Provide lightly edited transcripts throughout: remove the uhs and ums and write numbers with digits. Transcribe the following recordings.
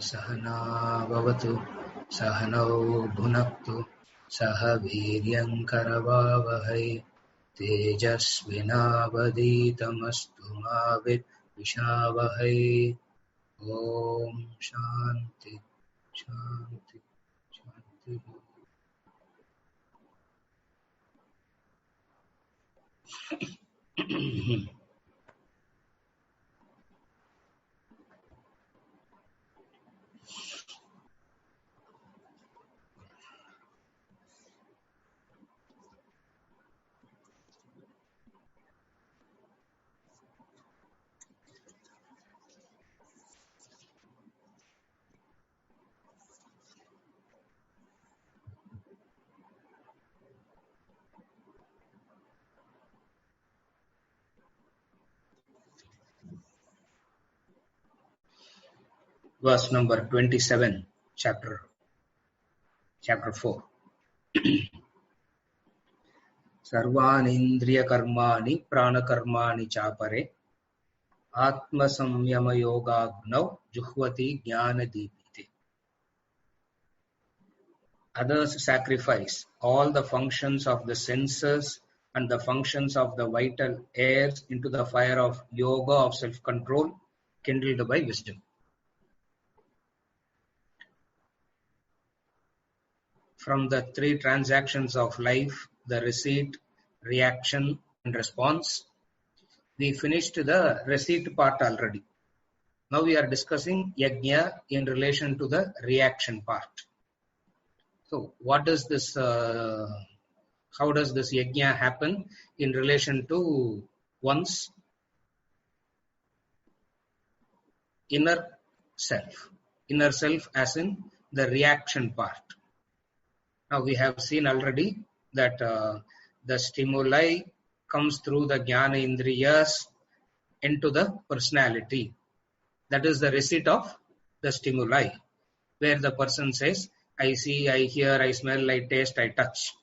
सहना भवतु सहनौ भुनक्तु सह वीर्यङ्करवावहै तेजस्विनावधीतमस्तु मा विद्विषावहै। ॐ शान्ति शान्ति शान्तिः। Verse number 27, chapter 4. Sarvanindriyakarmani pranakarmani chapare atmasamyamayogagnav juhvati jnanadipite. Others sacrifice all the functions of the senses and the functions of the vital airs into the fire of yoga of self-control kindled by wisdom. From the three transactions of life, the receipt, reaction, and response, we finished the receipt part already. Now we are discussing yajna in relation to the reaction part. So, what does this? How does this yajna happen in relation to one's inner self? Inner self, as in the reaction part. Now we have seen already that the stimuli comes through the jnana indriyas into the personality. That is the receipt of the stimuli, where the person says, I see, I hear, I smell, I taste, I touch.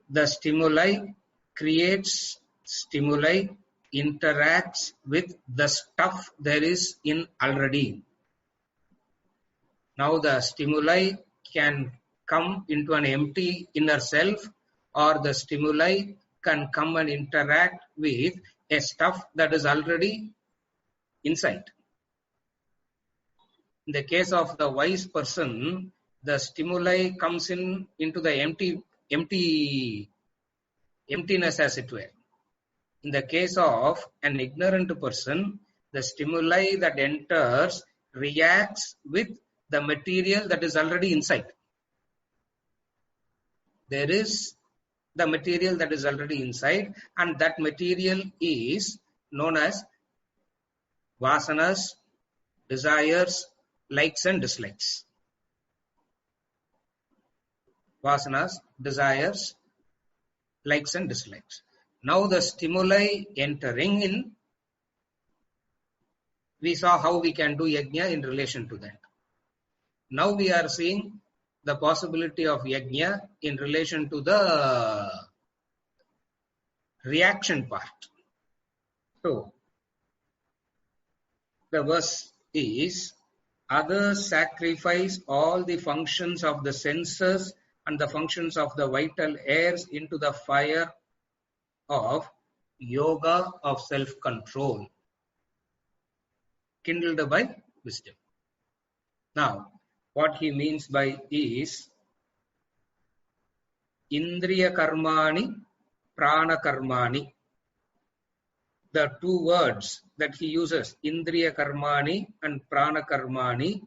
The stimuli creates, stimuli interacts with the stuff there is in already. Now the stimuli can come into an empty inner self, or the stimuli can come and interact with a stuff that is already inside. In the case of the wise person, the stimuli comes into the emptiness, as it were. In the case of an ignorant person, the stimuli that enters reacts with the material that is already inside. There is the material that is already inside, and that material is known as vasanas, desires, likes and dislikes. Vasanas, desires, likes and dislikes. Now the stimuli entering in, we saw how we can do yajna in relation to that. Now we are seeing the possibility of yajna in relation to the reaction part. So, the verse is, others sacrifice all the functions of the senses and the functions of the vital airs into the fire of yoga of self-control, kindled by wisdom. Now, what he means by is Indriya Karmani, Prana Karmani. The two words that he uses, Indriya Karmani and Prana Karmani,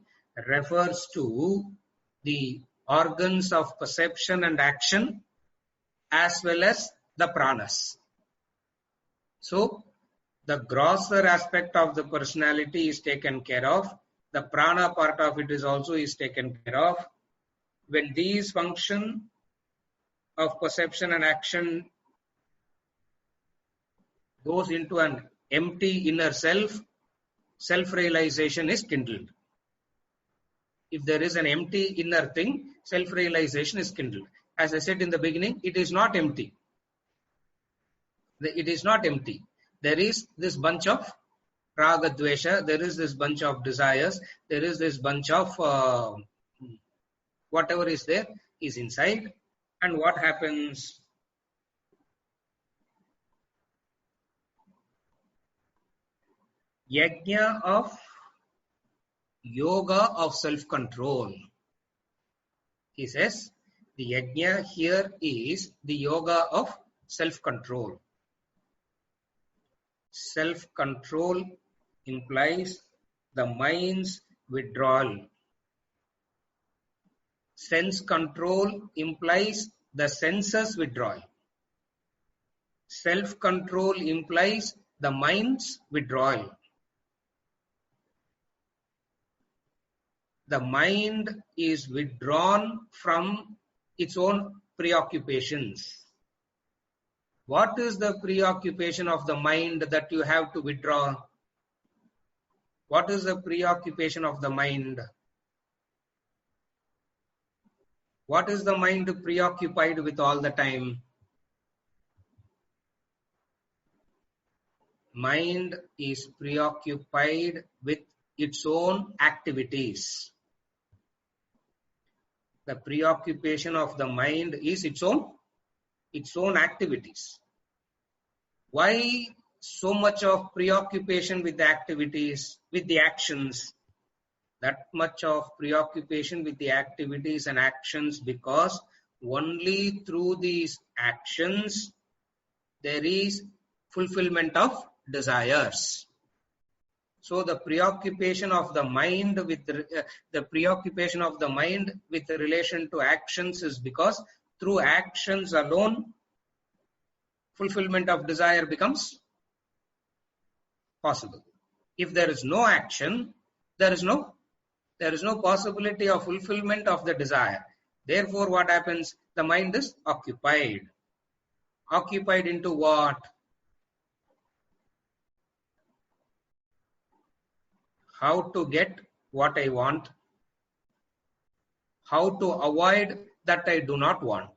refers to the organs of perception and action as well as the pranas. So, the grosser aspect of the personality is taken care of. The prana part of it is taken care of. When these function of perception and action goes into an empty inner self, self-realization is kindled. If there is an empty inner thing, self-realization is kindled. As I said in the beginning, it is not empty. It is not empty. There is this bunch of Raga, Dvesha, there is this bunch of desires, there is this bunch of whatever is there is inside. And what happens? Yajna of yoga of self-control. He says the yajna here is the yoga of self-control. Self-control implies the mind's withdrawal. Sense control implies the senses withdrawal. Self-control implies the mind's withdrawal. The mind is withdrawn from its own preoccupations. What is the preoccupation of the mind that you have to withdraw? What is the preoccupation of the mind? What is the mind preoccupied with all the time? Mind is preoccupied with its own activities. The preoccupation of the mind is its own activities. Why so much of preoccupation with the activities, with the actions? That much of preoccupation with the activities and actions, because only through these actions there is fulfillment of desires. So the preoccupation of the mind with relation to actions is because through actions alone fulfillment of desire becomes possible. If there is no action, there is no possibility of fulfillment of the desire. Therefore, what happens? The mind is occupied. Occupied into what? How to get what I want. How to avoid that I do not want.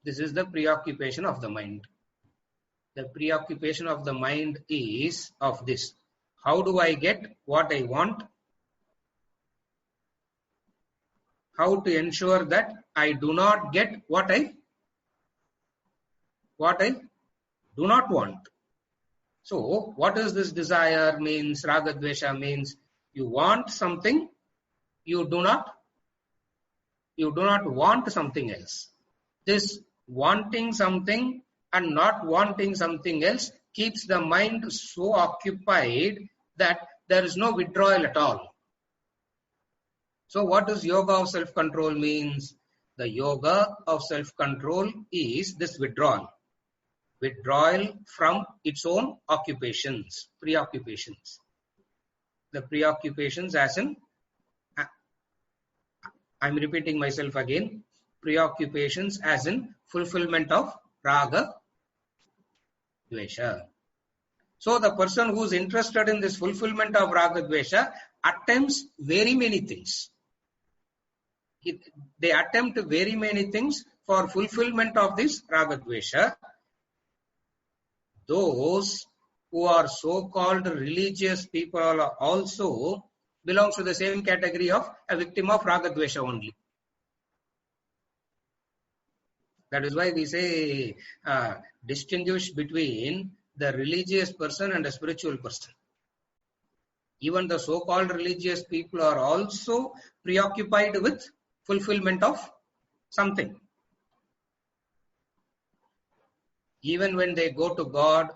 This is the preoccupation of the mind. The preoccupation of the mind is of this. How do I get what I want? How to ensure that I do not get what I do not want. So, what is this desire means? Raga Dvesha means you want something, you do not want something else. This wanting something and not wanting something else keeps the mind so occupied that there is no withdrawal at all. So what does yoga of self-control means? The yoga of self-control is this withdrawal. Withdrawal from its own occupations, preoccupations. The preoccupations as in, I'm repeating myself again, preoccupations as in fulfillment of raga, dvesha. So the person who is interested in this fulfillment of raga, dvesha attempts very many things. They attempt very many things for fulfillment of this raga, dvesha. Those who are so-called religious people also belongs to the same category of a victim of raga, dvesha only. That is why we say distinguish between the religious person and the spiritual person. Even the so-called religious people are also preoccupied with fulfillment of something. Even when they go to God,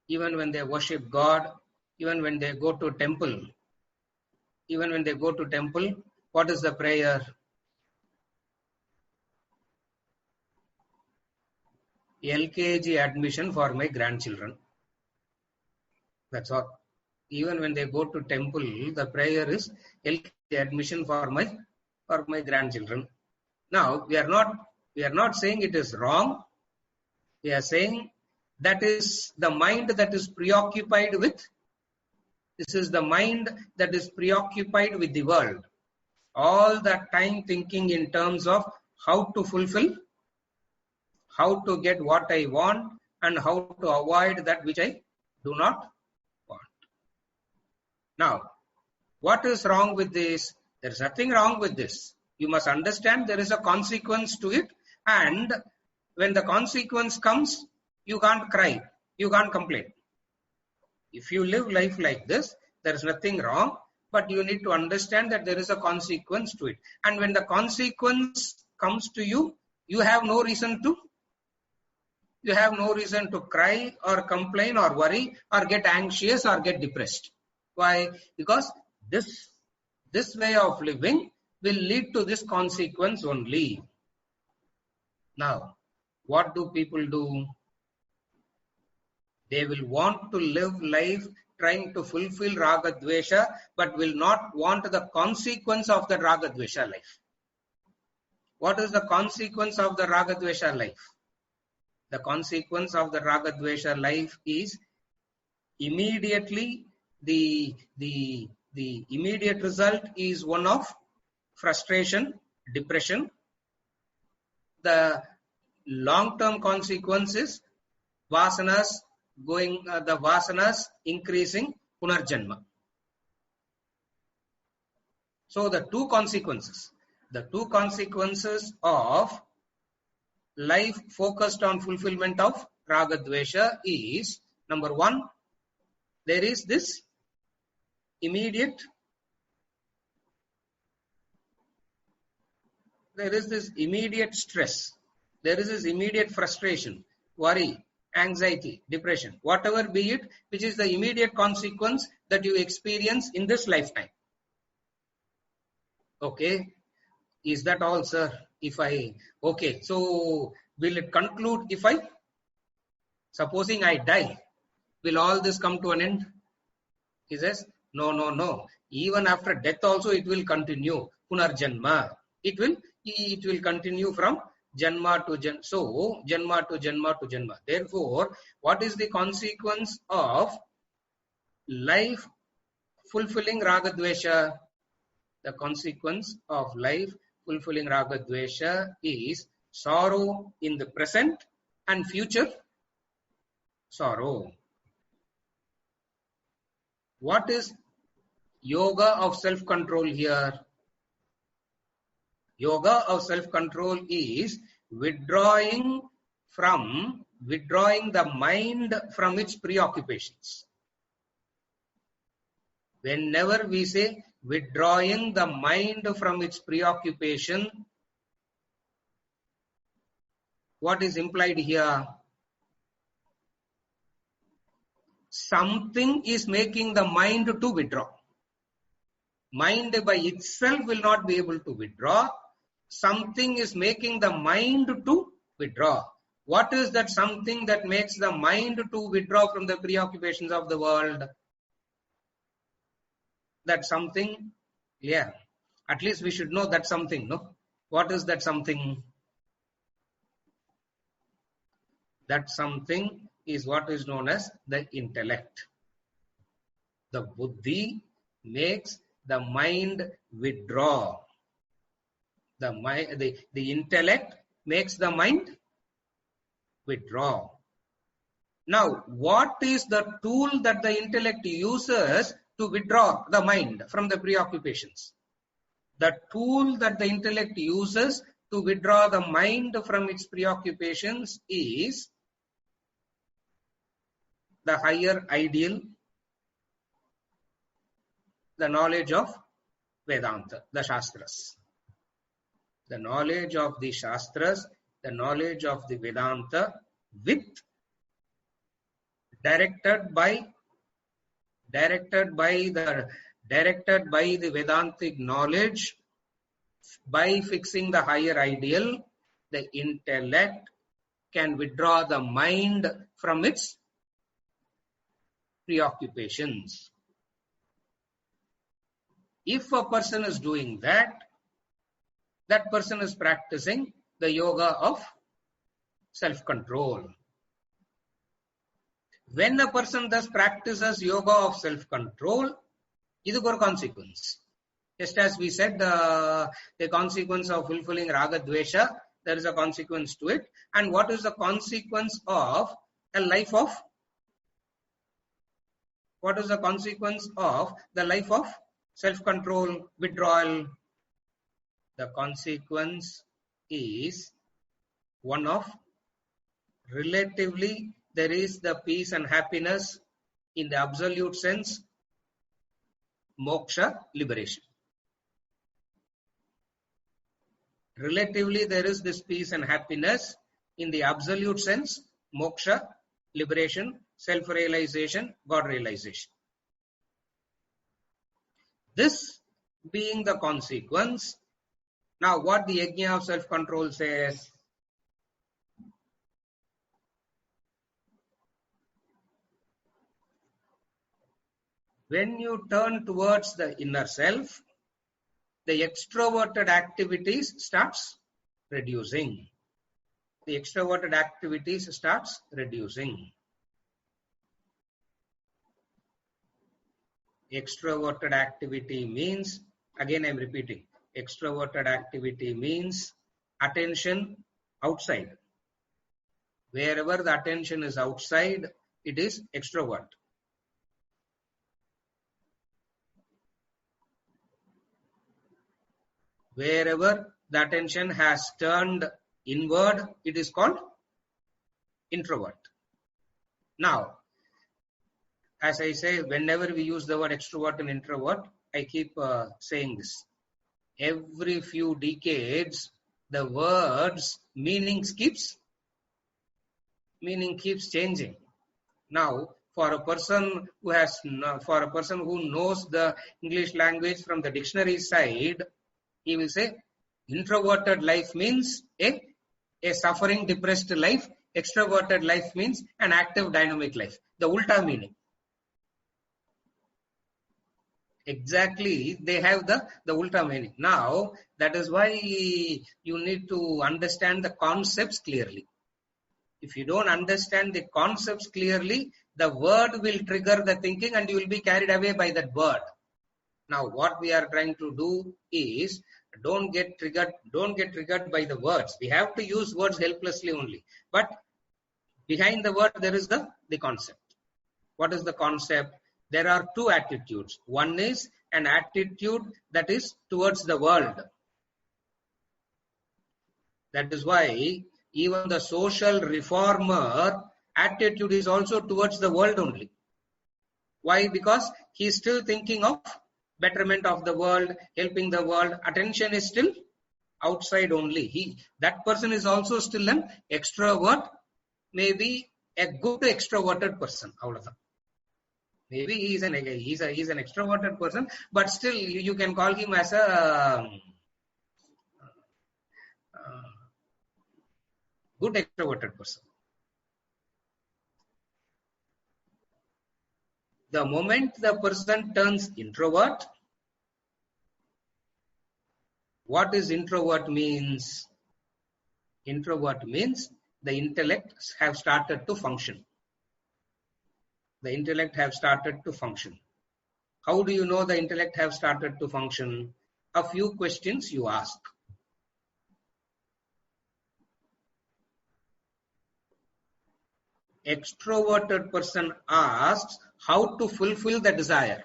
even when they worship God, even when they go to temple, what is the prayer? LKG admission for my grandchildren. That's all. Even when they go to temple, the prayer is LKG admission for my grandchildren. Now we are not saying it is wrong. We are saying that is the mind that is preoccupied with. This is the mind that is preoccupied with the world. All that time thinking in terms of how to fulfill, how to get what I want, and how to avoid that which I do not Now, what is wrong with this? There is nothing wrong with this. You must understand there is a consequence to it, and when the consequence comes, you can't cry, you can't complain. If you live life like this, there is nothing wrong, but you need to understand that there is a consequence to it. And when the consequence comes to you, you have no reason to cry or complain or worry or get anxious or get depressed. Why? Because this way of living will lead to this consequence only. Now, what do people do? They will want to live life trying to fulfill Raga Dvesha, but will not want the consequence of the Raga Dvesha life. What is the consequence of the Raga Dvesha life? The consequence of the Raga Dvesha life is immediately the immediate result is one of frustration, depression. The long-term consequence is vasanas increasing, punarjanma. So the two consequences of life focused on fulfillment of Raga Dvesha is, number one, there is this immediate stress, there is this immediate frustration, worry, anxiety, depression, whatever be it, which is the immediate consequence that you experience in this lifetime. Okay, is that all, sir? Okay, so will it conclude if supposing I die, will all this come to an end? He says, no. Even after death also it will continue. Punarjanma. It will continue from Janma to Janma. So, Janma to Janma to Janma. Therefore, what is the consequence of life fulfilling Raga Dvesha? The consequence of life fulfilling Raga Dvesha is sorrow in the present and future sorrow. What is yoga of self-control here? Yoga of self-control is withdrawing the mind from its preoccupations. Whenever we say withdrawing the mind from its preoccupation, what is implied here? Something is making the mind to withdraw. Mind by itself will not be able to withdraw. Something is making the mind to withdraw. What is that something that makes the mind to withdraw from the preoccupations of the world? That something, yeah, at least we should know that something, no? What is that something? That something is what is known as the intellect. The buddhi makes the mind withdraw. The intellect makes the mind withdraw. Now, what is the tool that the intellect uses to withdraw the mind from the preoccupations? The tool that the intellect uses to withdraw the mind from its preoccupations is the higher ideal, the knowledge of Vedanta, the Shastras. The knowledge of the Shastras, the knowledge of the Vedanta, directed by the Vedantic knowledge, by fixing the higher ideal, the intellect can withdraw the mind from its preoccupations. If a person is doing that, that person is practicing the yoga of self-control. When a person thus practices yoga of self-control, this is a consequence. Just as we said, the consequence of fulfilling Raga Dvesha, there is a consequence to it. And what is the consequence of a life of What is the consequence of the life of self-control, withdrawal? The consequence is one of relatively there is the peace and happiness in the absolute sense, moksha, liberation. Relatively there is this peace and happiness in the absolute sense, moksha, liberation, self-realization, God realization. This being the consequence, now what the yajna of self-control says? When you turn towards the inner self, the extroverted activities starts reducing. The extroverted activities starts reducing. Extroverted activity means, again I am repeating, extroverted activity means attention outside. Wherever the attention is outside, it is extrovert. Wherever the attention has turned inward, it is called introvert. Now, as I say, whenever we use the word extrovert and introvert, I keep saying this. Every few decades, the words meaning keeps changing. Now, for a person who knows the English language from the dictionary side, he will say introverted life means a suffering, depressed life. Extroverted life means an active, dynamic life. The ulta meaning. Exactly, they have the ulta meaning. Now, that is why you need to understand the concepts clearly. If you don't understand the concepts clearly, the word will trigger the thinking and you will be carried away by that word. Now, what we are trying to do is don't get triggered by the words. We have to use words helplessly only. But behind the word, there is the concept. What is the concept? There are two attitudes. One is an attitude that is towards the world. That is why even the social reformer attitude is also towards the world only. Why? Because he is still thinking of betterment of the world, helping the world. Attention is still outside only. That person is also still an extrovert, maybe a good extroverted person. Maybe he's an extroverted person, but still you can call him as a good extroverted person. The moment the person turns introvert, what is introvert means? Introvert means the intellect have started to function. The intellect have started to function. How do you know the intellect have started to function? A few questions you ask. Extroverted person asks how to fulfill the desire.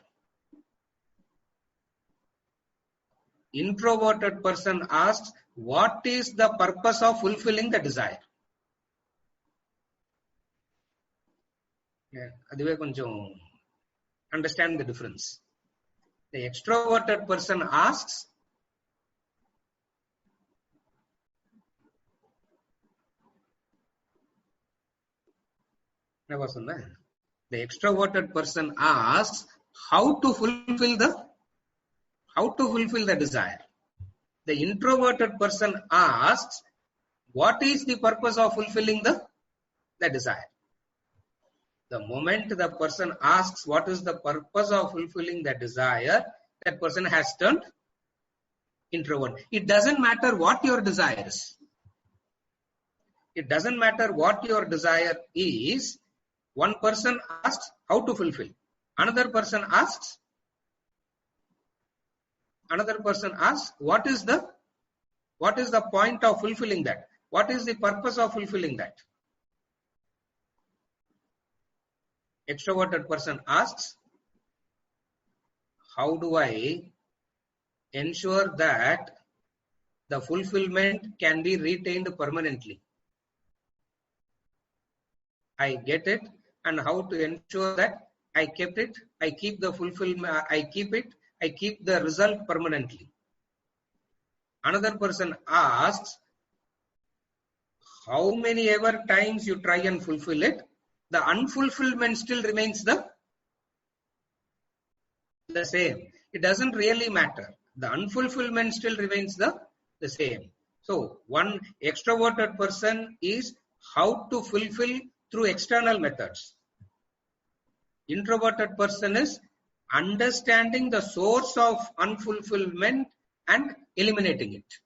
Introverted person asks what is the purpose of fulfilling the desire. Understand the difference. The extroverted person asks the extroverted person asks how to fulfill the desire. The introverted person asks what is the purpose of fulfilling the desire. The moment the person asks what is the purpose of fulfilling the desire, that person has turned introvert. It doesn't matter what your desire is. It doesn't matter what your desire is. One person asks how to fulfill. Another person asks what is the point of fulfilling that? What is the purpose of fulfilling that? Extroverted person asks how do I ensure that the fulfillment can be retained permanently? I get it, and how to ensure that I kept it, I keep the fulfillment, I keep the result permanently. Another person asks, how many ever times you try and fulfill it, the unfulfillment still remains the same. It doesn't really matter. The unfulfillment still remains the same. So one extroverted person is how to fulfill through external methods. Introverted person is understanding the source of unfulfillment and eliminating it.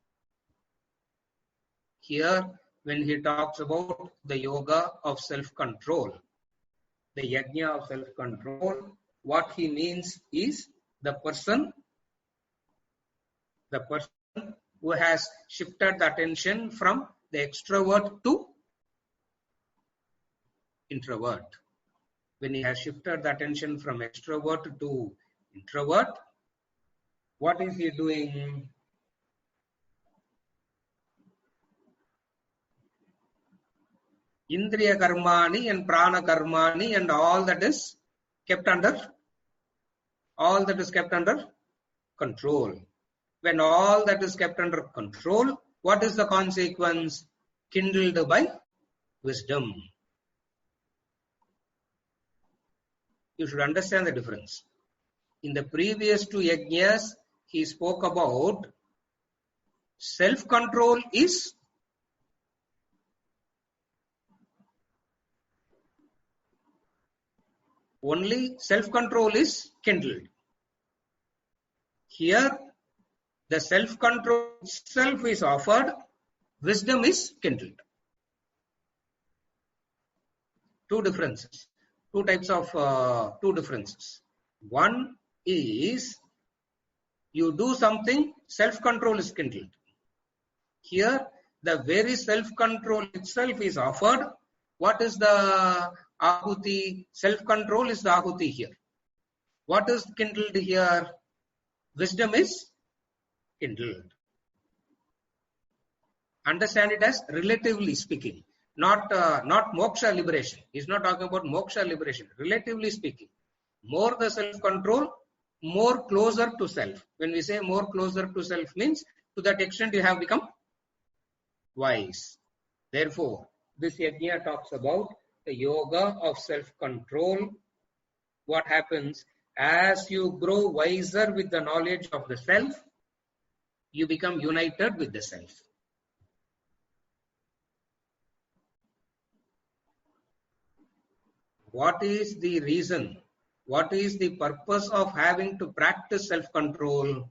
Here, when he talks about the yoga of self-control, the yajna of self-control, what he means is the person who has shifted the attention from the extrovert to introvert. When he has shifted the attention from extrovert to introvert, what is he doing? Indriya karmani and prana karmani and all that is kept under control. When all that is kept under control, what is the consequence? Kindled by wisdom. You should understand the difference. In the previous two yajnas, he spoke about self-control is only self-control is kindled. Here, the self-control itself is offered, wisdom is kindled. Two differences. Two differences. One is you do something, self-control is kindled. Here, the very self-control itself is offered. What is the ahuti? Self-control is the ahuti here. What is kindled here? Wisdom is kindled. Understand it as relatively speaking. Not moksha liberation. He's not talking about moksha liberation. Relatively speaking, more the self-control, more closer to self. When we say more closer to self means to that extent you have become wise. Therefore, this yajna talks about the yoga of self-control. What happens as you grow wiser with the knowledge of the self, you become united with the self. What is the reason? What is the purpose of having to practice self-control?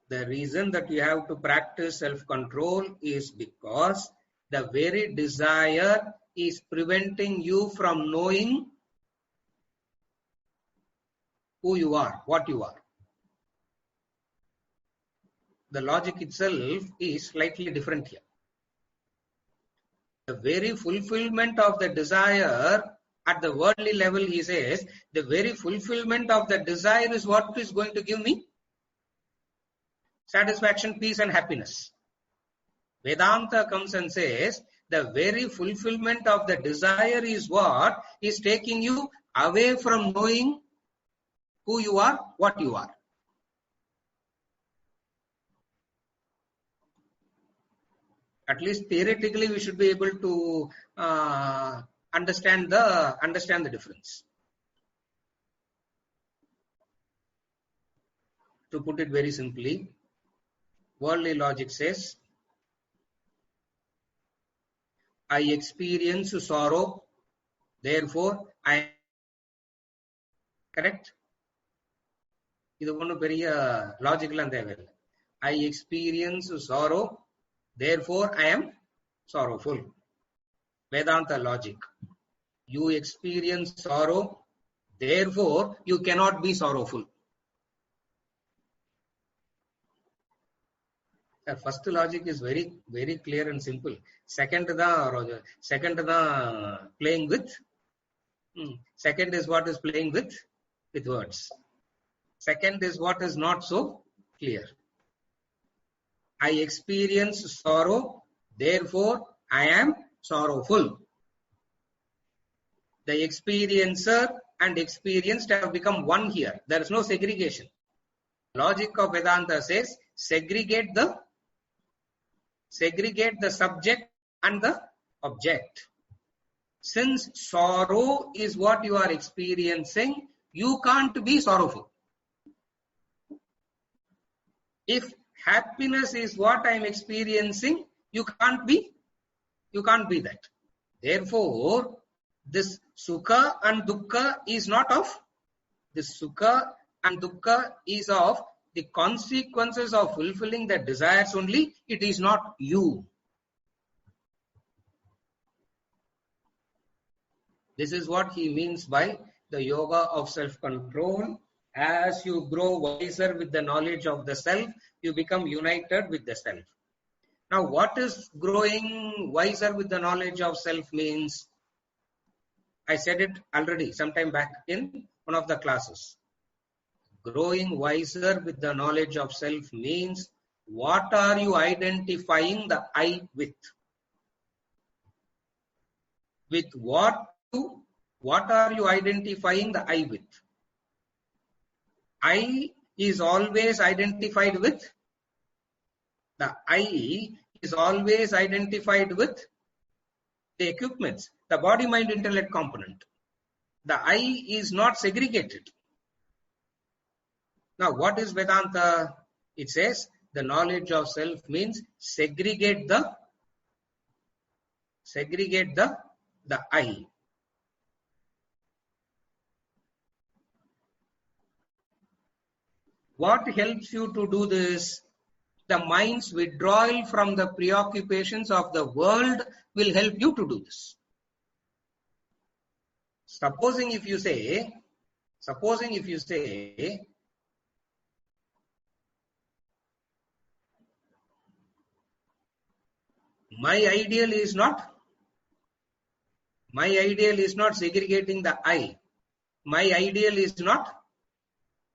The reason that you have to practice self-control is because the very desire is preventing you from knowing who you are, what you are. The logic itself is slightly different here. The very fulfillment of the desire at the worldly level, he says, the very fulfillment of the desire is what is going to give me satisfaction, peace and happiness. Vedanta comes and says, the very fulfillment of the desire is what is taking you away from knowing who you are, what you are. At least theoretically, we should be able to understand the difference. To put it very simply, worldly logic says, I experience sorrow, therefore I am correct. இது ஒன்றும் பெரிய லாஜிக்கெல்லாம் தேவையில்லை. I experience sorrow, therefore I am sorrowful. Vedanta logic. You experience sorrow, therefore you cannot be sorrowful. The first logic is very, very clear and simple. Second da playing with Second is what is playing with words. Second is what is not so clear. I experience sorrow, therefore I am sorrowful. The experiencer and experienced have become one here. There is no segregation. Logic of Vedanta says segregate the subject and the object. Since sorrow is what you are experiencing, you can't be sorrowful. If happiness is what I am experiencing, you can't be that. Therefore, this sukha and dukkha is not of this sukha and dukkha is of the consequences of fulfilling the desires only. It is not you. This is what he means by the yoga of self-control. As you grow wiser with the knowledge of the self, you become united with the self. Now, what is growing wiser with the knowledge of self means? I said it already sometime back in one of the classes. Growing wiser with the knowledge of self means, what are you identifying the I with? With what are you identifying the I with? I is always identified with the equipments, the body, mind, intellect component. The I is not segregated. Now, what is Vedanta? It says the knowledge of self means segregate the I. What helps you to do this? The mind's withdrawal from the preoccupations of the world will help you to do this. Supposing if you say, my ideal is not segregating the I. My ideal is not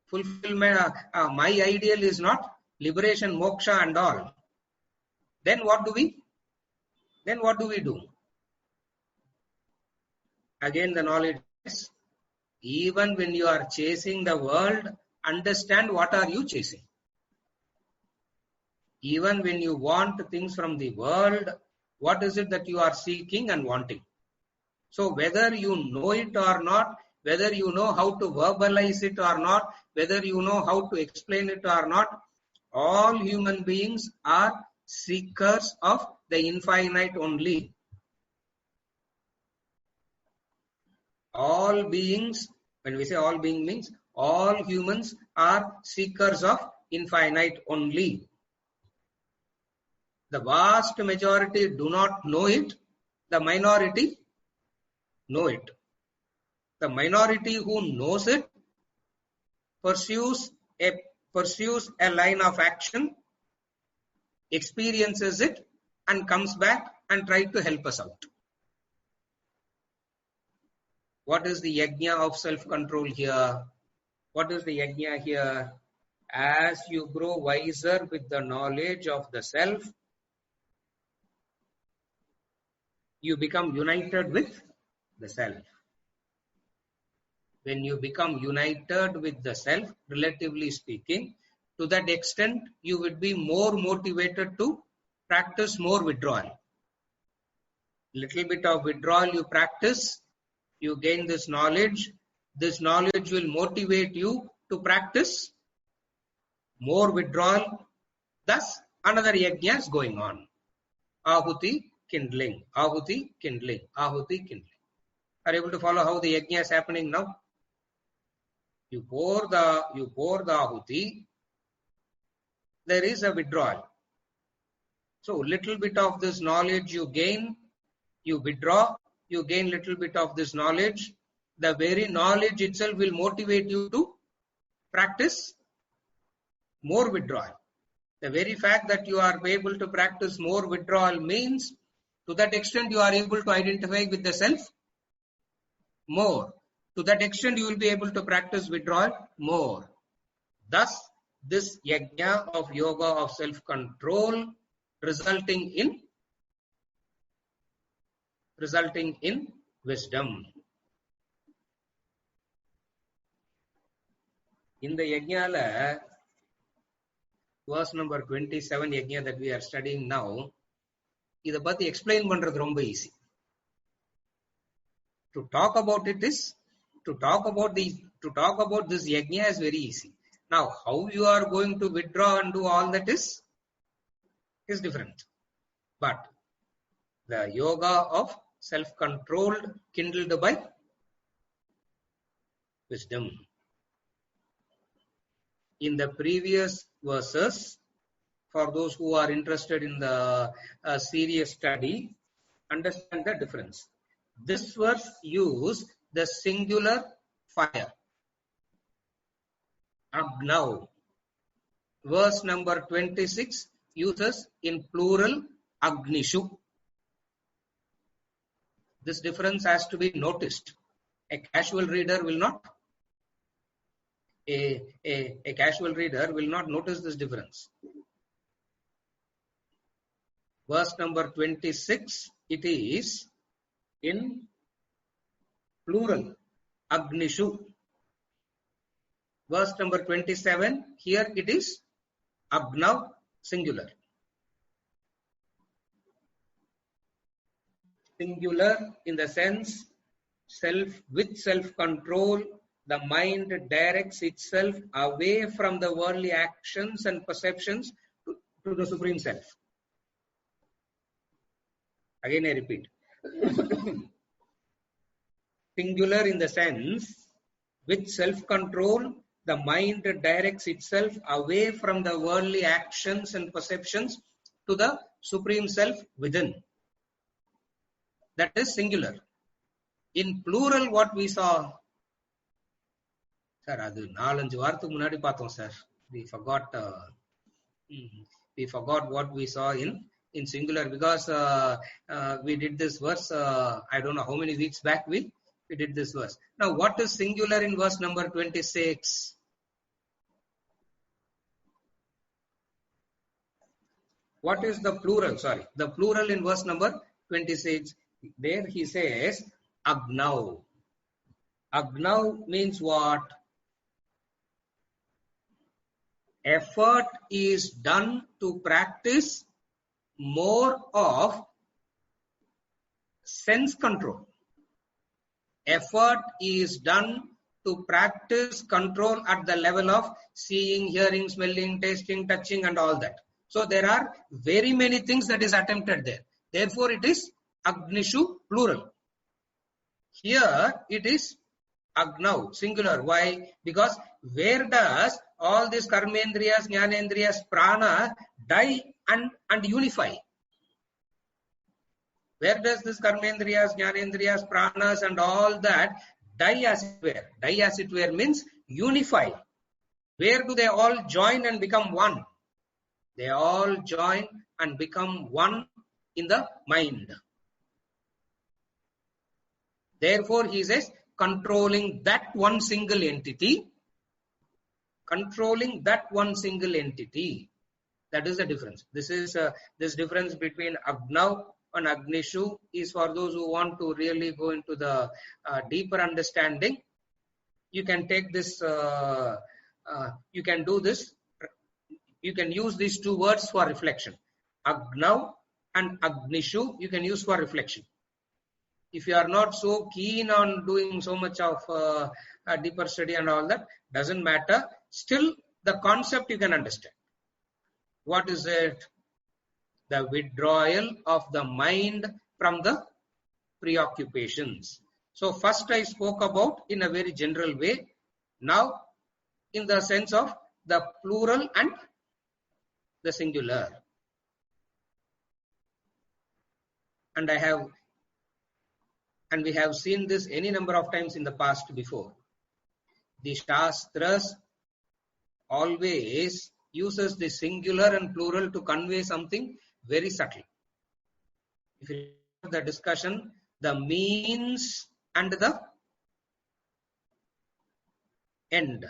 fulfillment. My ideal is not liberation, moksha and all. Then what do we do? Again, the knowledge is, even when you are chasing the world, understand what are you chasing. Even when you want things from the world, what is it that you are seeking and wanting? So whether you know it or not, whether you know how to verbalize it or not, whether you know how to explain it or not, all human beings are seekers of the infinite only. All beings, when we say all beings means all humans are seekers of infinite only. The vast majority do not know it. The minority know it. The minority who knows it pursues a line of action, experiences it, and comes back and tries to help us out. What is the yajna of self-control here? What is the yajna here? As you grow wiser with the knowledge of the self, you become united with the self. When you become united with the self, relatively speaking, to that extent, you would be more motivated to practice more withdrawal. Little bit of withdrawal you practice, you gain this knowledge. This knowledge will motivate you to practice more withdrawal. Thus, another yajna is going on. Ahuti, kindling, ahuti, kindling, ahuti, kindling. Are you able to follow how the yajna is happening now? You pour the ahuti, there is a withdrawal. So little bit of this knowledge you gain, you withdraw, you gain little bit of this knowledge. The very knowledge itself will motivate you to practice more withdrawal. The very fact that you are able to practice more withdrawal means, to that extent you are able to identify with the self. more. To that extent, you will be able to practice withdrawal more. Thus, this yajna of yoga of self-control resulting in wisdom. In the yajna, verse number 27 yajna that we are studying now, இதை பத்தி explain பண்றது ரொம்ப easy. To talk about it is, to talk about this yajna is very easy. Now, how you are going to withdraw and do all that is different. But the yoga of self-controlled kindled by wisdom. In the previous verses, for those who are interested in the serious study, understand the difference. This verse uses the singular fire. Agnav. Verse number 26 uses in plural agnishu. This difference has to be noticed. A casual reader will not notice this difference. Verse number 26, it is in plural, agnishu. Verse number 27, here it is agnav, singular. Singular in the sense, with self-control, the mind directs itself away from the worldly actions and perceptions to the Supreme Self. Again I repeat. Singular in the sense, with self-control, the mind directs itself away from the worldly actions and perceptions to the Supreme Self within. That is singular. In plural, what we saw, sir, adu 4-5 வாரத்துக்கு முன்னாடி பார்த்தோம் sir. We forgot what we saw in singular because we did this verse, I don't know how many weeks back we did this verse. Now, what is singular in verse number 26? What is the plural? Sorry, the plural in verse number 26. There he says, agnav. Agnav means what? Effort is done to practice more of sense control. Effort is done to practice control at the level of seeing, hearing, smelling, tasting, touching and all that. So there are very many things that is attempted there. Therefore it is agnishu, plural. Here it is agnav, singular. Why? Because where does all these karmendriyas, jnanendriyas, prana die and unify? Where does this karmendriyas, jnanendriyas, pranas and all that die as it were? Die as it were means unify. Where do they all join and become one? They all join and become one in the mind. Therefore, he says, controlling that one single entity. Controlling that one single entity. That is the difference. This is this difference between agnav and agnishu is for those who want to really go into the deeper understanding. You can take this, you can do this. You can use these two words for reflection. Agnav and agnishu you can use for reflection. If you are not so keen on doing so much of a deeper study and all that, doesn't matter. Still, the concept you can understand. What is it? The withdrawal of the mind from the preoccupations. So first I spoke about in a very general way. Now, in the sense of the plural and the singular. And we have seen this any number of times in the past before. The Shastras always uses the singular and plural to convey something very subtle. If you have the discussion, the means and the end.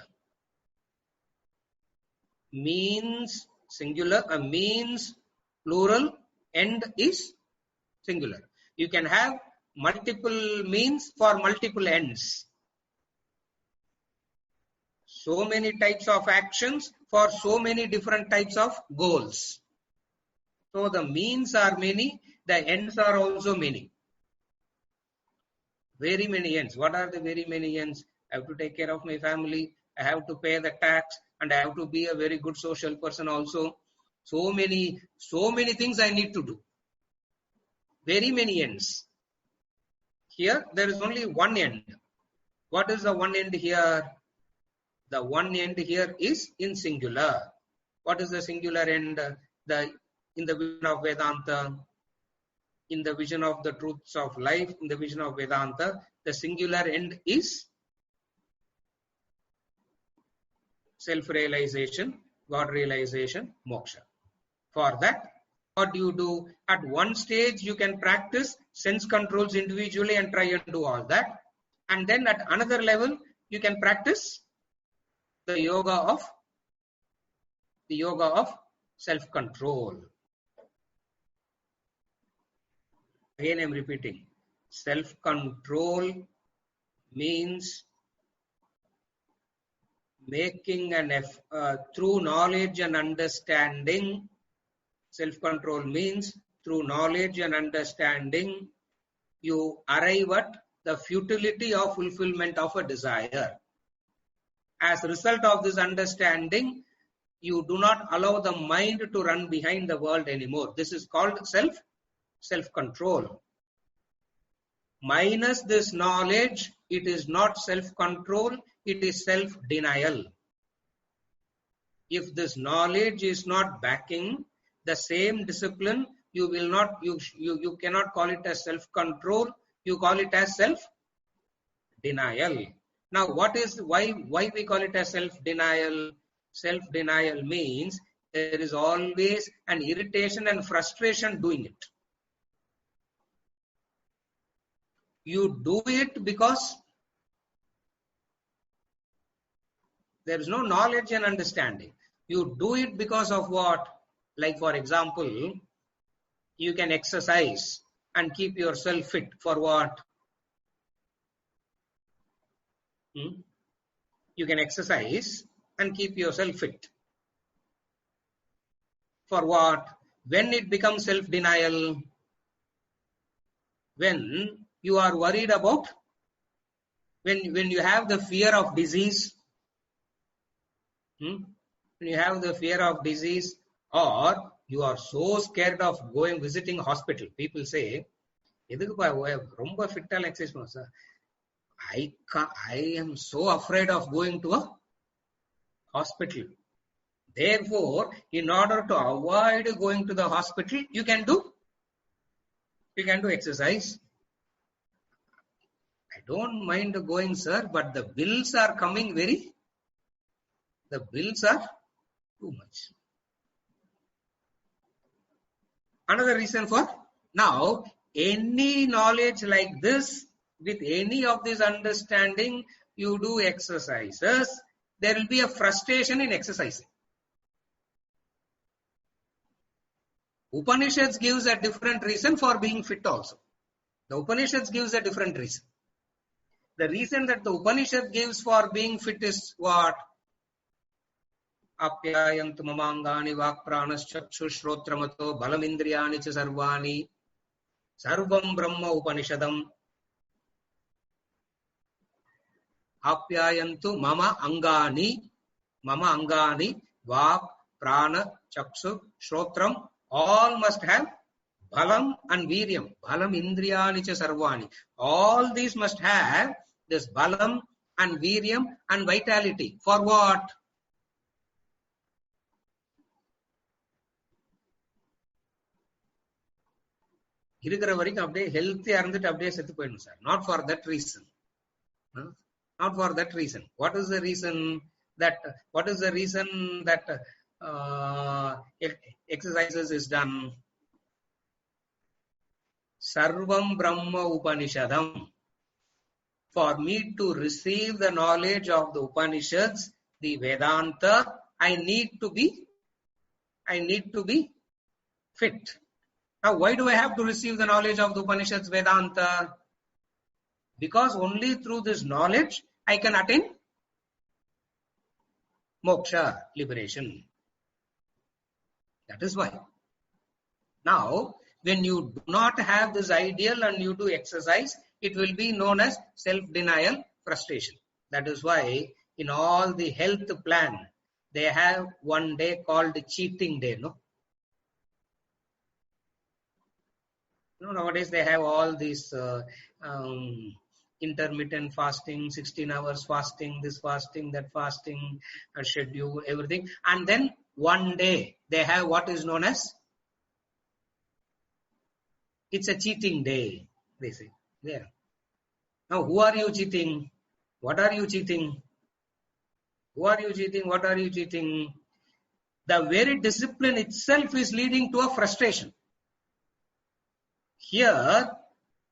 Means singular, means plural, end is singular. You can have multiple means for multiple ends. So many types of actions for so many different types of goals. So the means are many, the ends are also many. Very many ends. What are the very many ends? I have to take care of my family, I have to pay the tax, and I have to be a very good social person also. So many things I need to do. Very many ends. Here there is only one end. What is the one end here? The one end here is in singular. What is the singular end? In the vision of Vedanta, in the vision of the truths of life, in the vision of Vedanta, the singular end is self-realization, God realization, moksha. For that, what do you do? At one stage, you can practice sense controls individually and try and do all that. And then at another level, you can practice the yoga of self-control. Again, I am repeating. Self-control means making an effort through knowledge and understanding. Self-control means through knowledge and understanding, you arrive at the futility of fulfillment of a desire. As a result of this understanding, you do not allow the mind to run behind the world anymore. This is called self-control. Minus this knowledge, it is not self-control, it is self-denial. If this knowledge is not backing the same discipline, you cannot call it as self-control, you call it as self-denial. Now, why we call it as self-denial? Self-denial means there is always an irritation and frustration doing it. You do it because there is no knowledge and understanding. You do it because of what? Like, for example, you can exercise and keep yourself fit for what? You can exercise and keep yourself fit. For what? When it becomes self-denial, when you are worried about, when you have the fear of disease, when you have the fear of disease, or you are so scared of visiting hospital. People say, romba fit exercise. I am so afraid of going to a hospital. Therefore, in order to avoid going to the hospital, you can do exercise. I don't mind going, sir, but the bills are coming the bills are too much. Another reason for now, any knowledge like this, with any of this understanding, you do exercises, there will be a frustration in exercising. Upanishads gives a different reason for being fit also. The Upanishads gives a different reason. The reason that the Upanishad gives for being fit is what? Apyayantu mamangani vak pranas chakshu shrotramato balamindriyani cha sarvani sarvam brahma upanishadam. Apyayantu mama angani vak prana chakshu shrotram, all must have balam and viryam. Balam indriyani cha sarvani. All these must have this balam and viryam and vitality. For what? இருக்கிற வரைக்கும் அப்படியே ஹெல்த்தியா இருந்துட்டு அப்படியே செத்து போயிடும் sir. Not for that reason. Not for that reason. What is the reason that exercises is done? Sarvam Brahma Upanishadam. for me to receive the knowledge of the Upanishads, the Vedanta, I need to be fit. Now, why do I have to receive the knowledge of the Upanishads, Vedanta? Because only through this knowledge I can attain moksha, liberation. That is why. Now, when you do not have this ideal and you do exercise, it will be known as self-denial frustration. That is why in all the health plan, they have one day called cheating day, no? Nowadays they have all these intermittent fasting, 16 hours fasting, this fasting, that fasting, schedule, everything. And then one day they have what is known as, it's a cheating day, they say. Yeah. Now, who are you cheating? What are you cheating? Who are you cheating? What are you cheating? The very discipline itself is leading to a frustration. Here,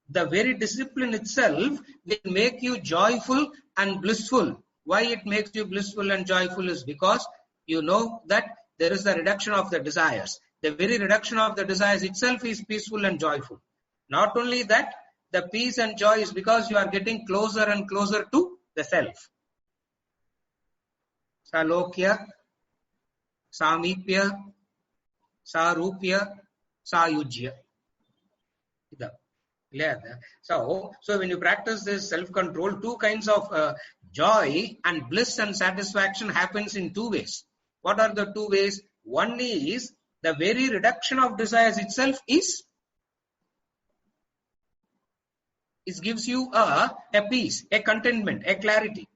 the very discipline itself will make you joyful and blissful. Why it makes you blissful and joyful is because you know that there is a reduction of the desires. The very reduction of the desires itself is peaceful and joyful. Not only that, the peace and joy is because you are getting closer and closer to the self. Salokya, Samipya, Sarupya, Sayujya. So when you practice this self-control, two kinds of joy and bliss and satisfaction happens in two ways. What are the two ways? One is the very reduction of desires itself it gives you a peace, a contentment, a clarity.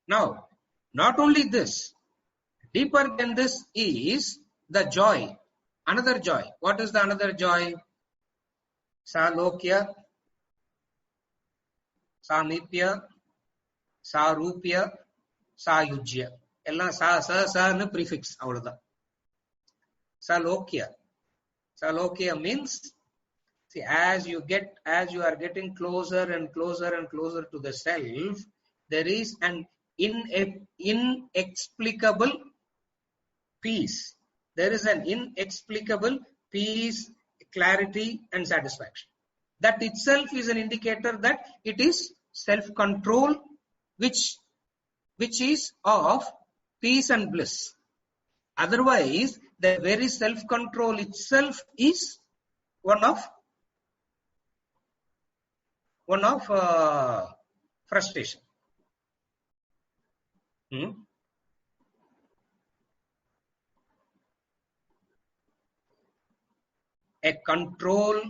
Now, not only this, deeper than this is the joy, another joy. What is the another joy? Salokya, Samipya, Sarupya, Sayujya. Ella sa nu prefix avladha. Salokya. Salokya means, see, as you are getting closer and closer and closer to the self, there is an inexplicable peace. There is an inexplicable peace, clarity and satisfaction. That itself is an indicator that it is self-control which is of peace and bliss. Otherwise, the very self-control itself is one of frustration. A control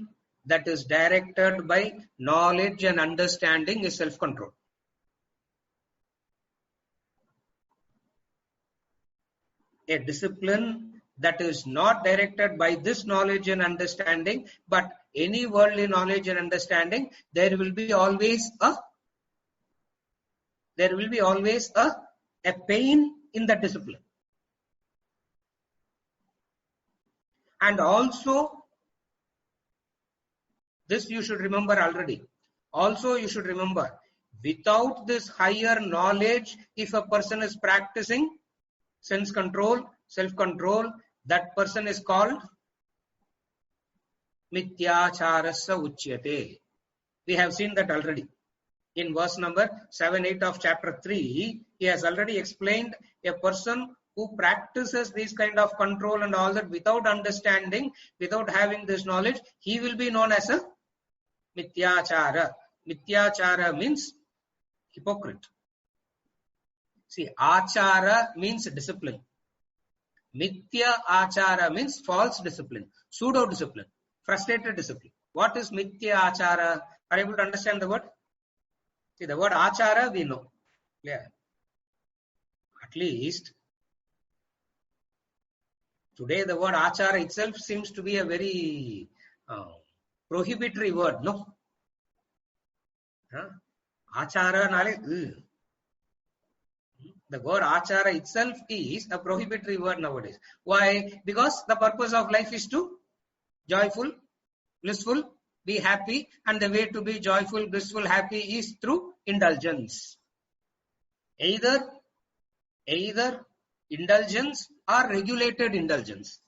that is directed by knowledge and understanding is self-control. A discipline that is not directed by this knowledge and understanding, but any worldly knowledge and understanding, there will be always a pain in the discipline. And also, this you should remember already. Also, you should remember, without this higher knowledge, if a person is practicing sense control, self-control, that person is called Mityacharasya Uchyate. We have seen that already. In verse number 7-8 of chapter 3, he has already explained a person who practices this kind of control and all that without understanding, without having this knowledge, he will be known as a Mityachara. Mityachara means hypocrite. See, achara means discipline. Mithya achara means false discipline, pseudo discipline, frustrated discipline. What is mithya achara? Are you able to understand the word? See, the word achara we know. Yeah. At least today the word achara itself seems to be a very prohibitory word, no? Achara nale. The word achara itself is a prohibitory word nowadays. Why? Because the purpose of life is to joyful, blissful, be happy, and the way to be joyful, blissful, happy is through indulgence. Either indulgence or regulated indulgence.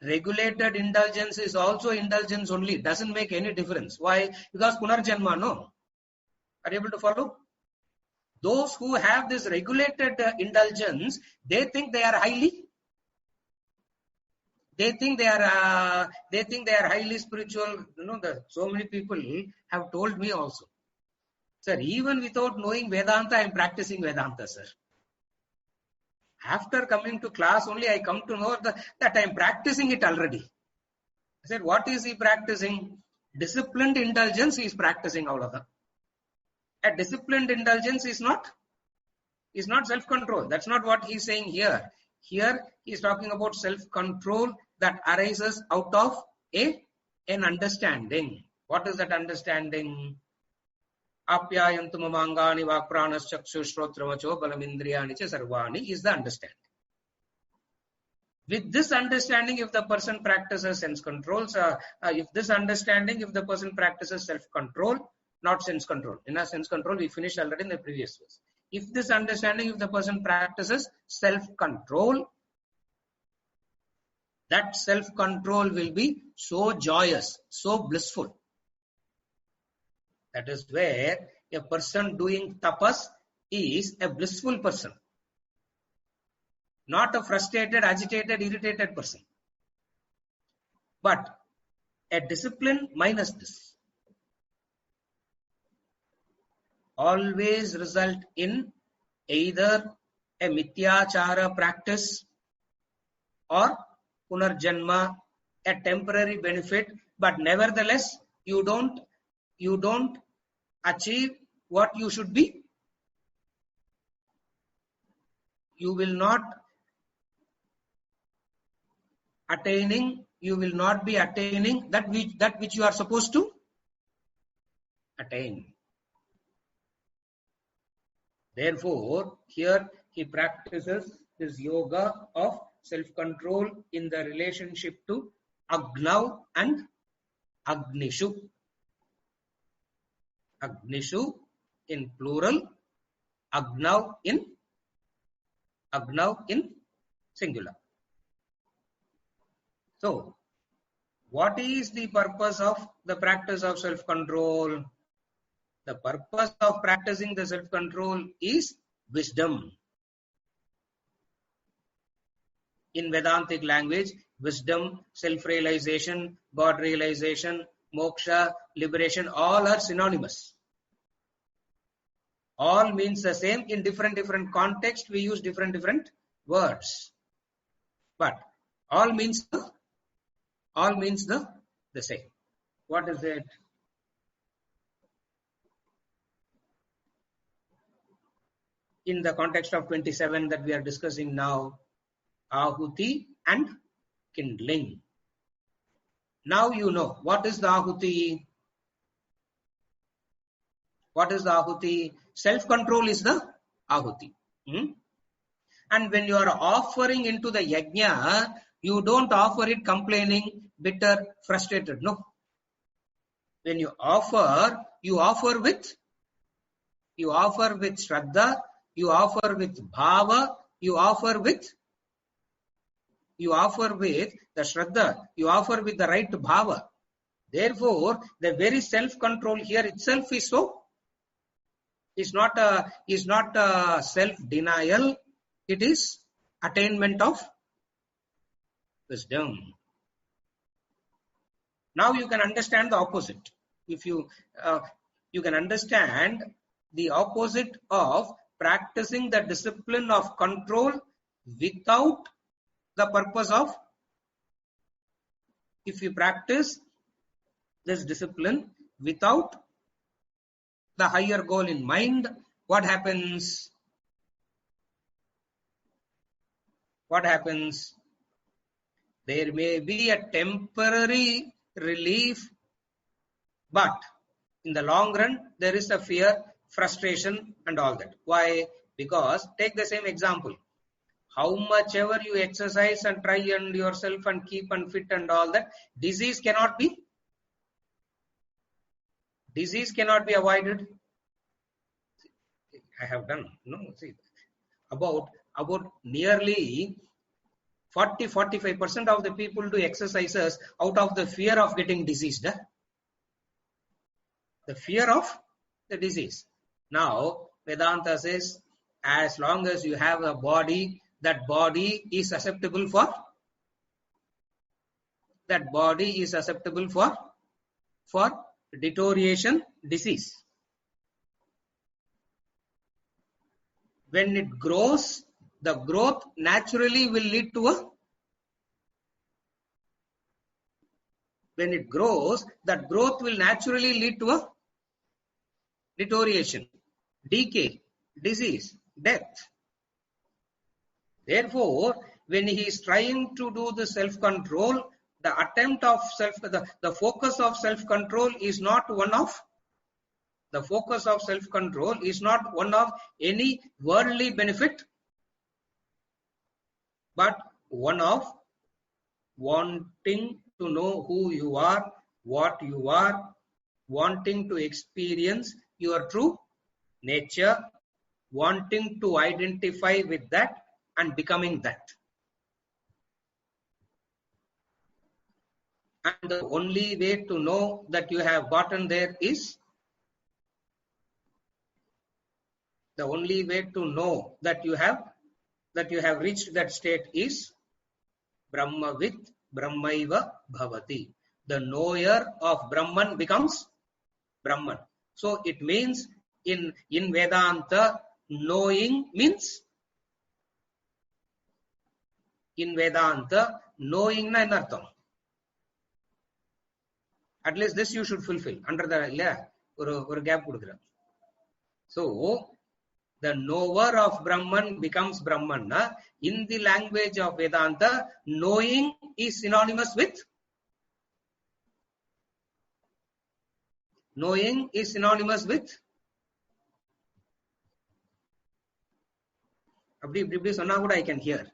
Regulated indulgence is also indulgence only. Doesn't make any difference. Why? Because punarjanma, no. Are you able to follow? Those who have this regulated indulgence, they think they are highly. They think they are highly spiritual. So many people have told me also, sir, even without knowing Vedanta, I am practicing Vedanta, sir. After coming to class only, I come to know that I am practicing it already. I said, what is he practicing? Disciplined indulgence he is practicing all of them. A disciplined indulgence is not self-control. That's not what he's saying here. Here he is talking about self-control that arises out of an understanding. What is that understanding? Apyayantu mamangani vakpranas chakshu shrotramacho balamindriyani cha sarvani is the understanding. With this understanding, if the person practices sense controls, if the person practices self-control, not sense control. In a sense control, we finished already in the previous verse. If this understanding, if the person practices self-control, that self-control will be so joyous, so blissful. That is where a person doing tapas is a blissful person. Not a frustrated, agitated, irritated person. But a discipline minus this always result in either a mithyachara practice or punarjanma, a temporary benefit, but nevertheless you don't achieve what you should be. You will not be attaining that which you are supposed to attain. Therefore, here he practices this yoga of self-control in the relationship to Agnav and Agnishu. Agnishu in plural, Agnav in singular. So, what is the purpose of the practice of self-control? The purpose of practicing the self-control is wisdom. In Vedantic language, wisdom, self-realization, God realization, moksha, liberation, all are synonymous. All means the same. In different contexts, we use different words. But all means the same. What is it? In the context of 27 that we are discussing now, Ahuti and kindling. Now you know what is the Ahuti. What is the Ahuti? Self-control is the Ahuti. And when you are offering into the yajna, you don't offer it complaining, bitter, frustrated. No. When you offer with Shraddha, you offer with Bhava, you offer with the Shraddha, you offer with the right Bhava. Therefore, the very self-control here itself is so. Is not a self-denial. It is attainment of wisdom. Now you can understand the opposite. If you can understand the opposite of practicing the discipline of control without the purpose of. If you practice this discipline without the higher goal in mind, what happens? There may be a temporary relief, but in the long run, there is a fear, frustration and all that. Why? Because, take the same example. how much ever you exercise and try and yourself and keep and fit and all that, disease cannot be avoided. I have done, see, about nearly 40-45% of the people do exercises out of the fear of getting diseased. The fear of the disease. Now, Vedanta says, as long as you have a body, that body is susceptible for deterioration, disease. When it grows, the growth naturally will lead to a deterioration, decay, disease, death. Therefore, when he is trying to do the self-control, the focus of self-control is not one of any worldly benefit, but one of wanting to know who you are, what you are, wanting to experience your true nature, wanting to identify with that and becoming that. And the only way to know that you have gotten there is, the only way to know that you have reached that state is Brahmavid Brahmaiva Bhavati. The knower of Brahman becomes Brahman. So it means in Vedanta, knowing means, in Vedanta, knowing na enartham. At least this you should fulfill. Under the or gap. So the knower of Brahman becomes Brahman. In the language of Vedanta, knowing is synonymous with I can hear.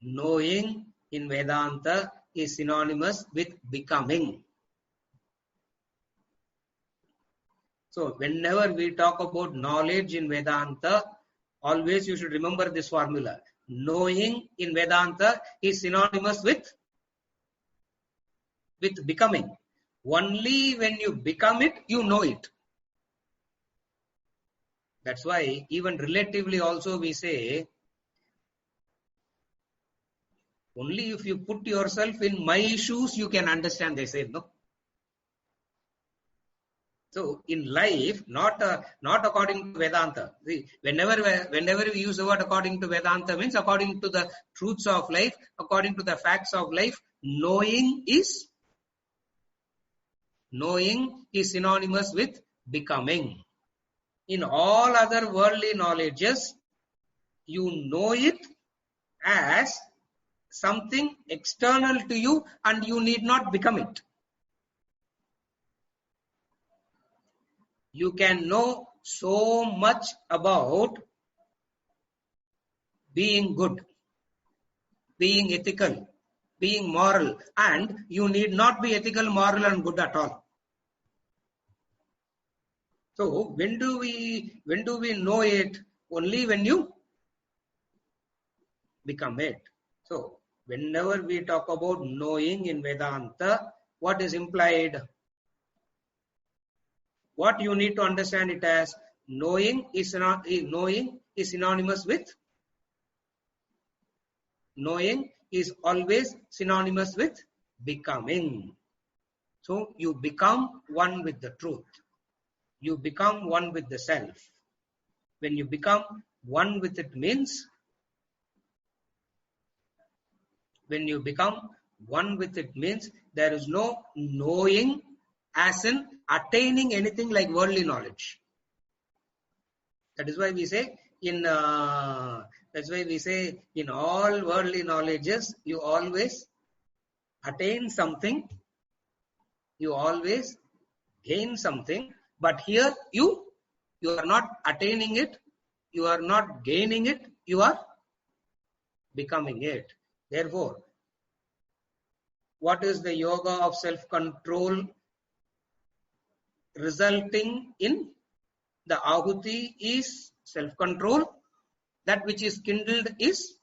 Knowing in Vedanta is synonymous with becoming. So whenever we talk about knowledge in Vedanta, always you should remember this formula. Knowing in Vedanta is synonymous with becoming. Only when you become it, you know it. That's why even relatively also we say, only if you put yourself in my shoes, you can understand, they say, no? So in life, not according to Vedanta. See, whenever we use the word according to Vedanta, means according to the truths of life, according to the facts of life, knowing is synonymous with becoming. In all other worldly knowledges, you know it as something external to you and you need not become it. You can know so much about being good, being ethical, being moral, and you need not be ethical, moral, and good at all. So when do we know it? Only when you become it. So whenever we talk about knowing in Vedanta, what is implied? What you need to understand it as, knowing is synonymous with, knowing is always synonymous with becoming. So you become one with the truth. You become one with the self. When you become one with it means, there is no knowing as in attaining anything like worldly knowledge. That is why we say in all worldly knowledges, you always attain something, you always gain something, but here you are not attaining it, you are not gaining it, you are becoming it. Therefore, what is the yoga of self-control resulting in? The ahuti is self-control. That which is kindled is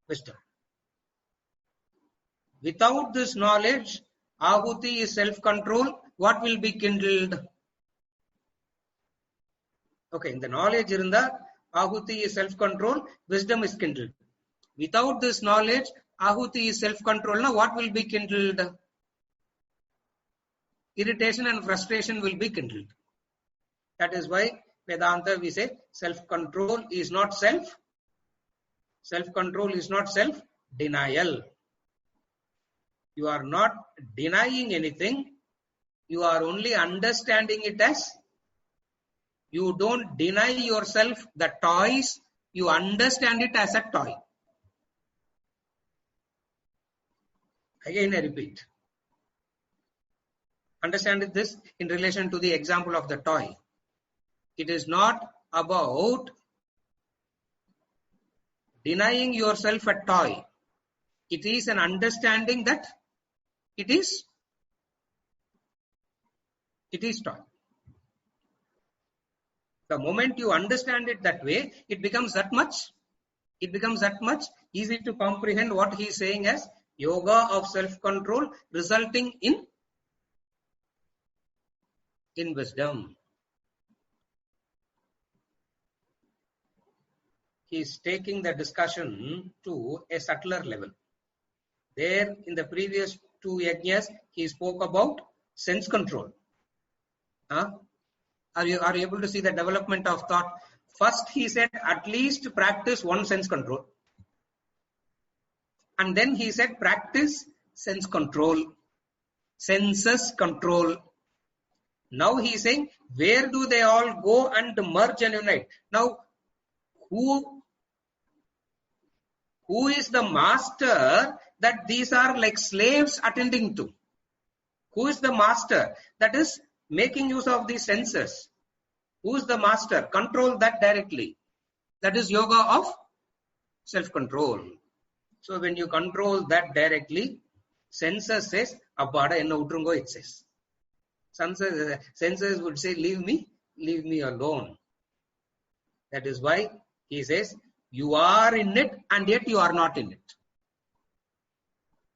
wisdom. Without this knowledge, ahuti is self-control. What will be kindled? Okay, in the knowledge irunda, ahuti is self-control, wisdom is kindled. Without this knowledge, ahuti is self-control. Now, what will be kindled? Irritation and frustration will be kindled. That is why Vedanta we say self-control is not self. Self-control is not self-denial. You are not denying anything. You are only understanding it as. You don't deny yourself the toys. You understand it as a toy. Again, I repeat. Understand this in relation to the example of the toy. It is not about denying yourself a toy. It is an understanding that it is toy. The moment you understand it that way, it becomes that much easy to comprehend what he is saying as yoga of self-control resulting in wisdom. He is taking the discussion to a subtler level. There, in the previous two yajnas, he spoke about sense control. Are you able to see the development of thought? First, he said at least practice one sense control. And then he said practice sense control, senses control. Now he is saying, where do they all go and merge and unite? Now, who is the master that these are like slaves attending to? Who is the master that is making use of these senses? Who is the master? Control that directly. That is yoga of self-control. So when you control that directly, senses says, Abada enna utrungo, it says. Senses would say, leave me alone. That is why he says, you are in it and yet you are not in it.